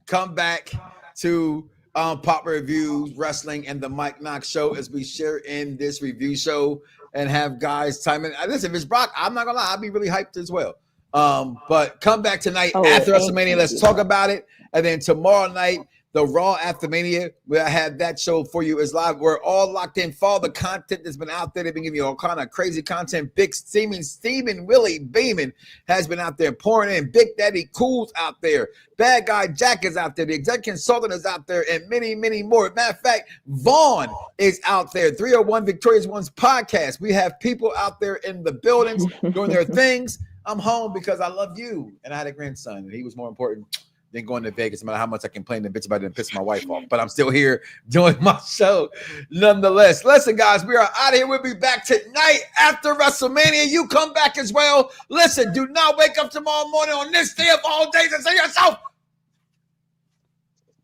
Come back to Popular Reviews, Wrestling, and the Mike Knoxxx Show as we share in this review show and have guys time in. Listen, if it's Brock, I'm not gonna lie, I'll be really hyped as well. But come back tonight after WrestleMania. Let's talk about it. And then tomorrow night, the Raw After Mania, where I have that show for you is live. We're all locked in. Follow the content that's been out there. They've been giving you all kind of crazy content. Big Steven Willie Beeman has been out there pouring in. Big Daddy Cool's out there. Bad Guy Jack is out there. The Executive Consultant is out there, and many, many more. Matter of fact, Vaughn is out there. 301 Victorious Ones podcast. We have people out there in the buildings doing their things. I'm home because I love you, and I had a grandson, and he was more important than going to Vegas, no matter how much I complain and bitch about it and piss my wife off. But I'm still here doing my show nonetheless. Listen, guys, we are out of here. We'll be back tonight after WrestleMania. You come back as well. Listen, do not wake up tomorrow morning on this day of all days and say to yourself,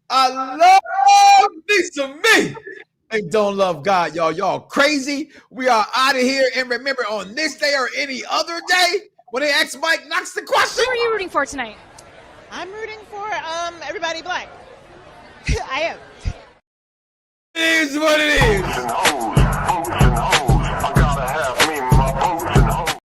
I love me some me. And don't love God, y'all. Y'all crazy. We are out of here. And remember, on this day or any other day, when they ask Mike Knoxxx the question, who are you rooting for tonight? I'm rooting for everybody black. I am. It is what it is. I gotta have me my boots and hoes.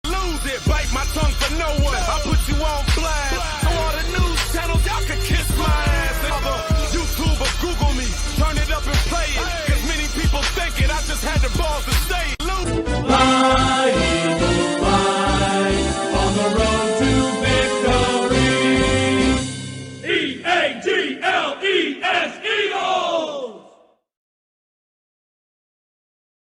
Lose it, bite my tongue for no one. I put you on blast. So all the news channels, y'all can kiss my ass. Other YouTube or Google me, turn it up and play it. Cause many people think it, I just had the balls to say it. Lose. Fly, Eagle, fly, on the road to victory. E-A-G-L-E-S, Eagles!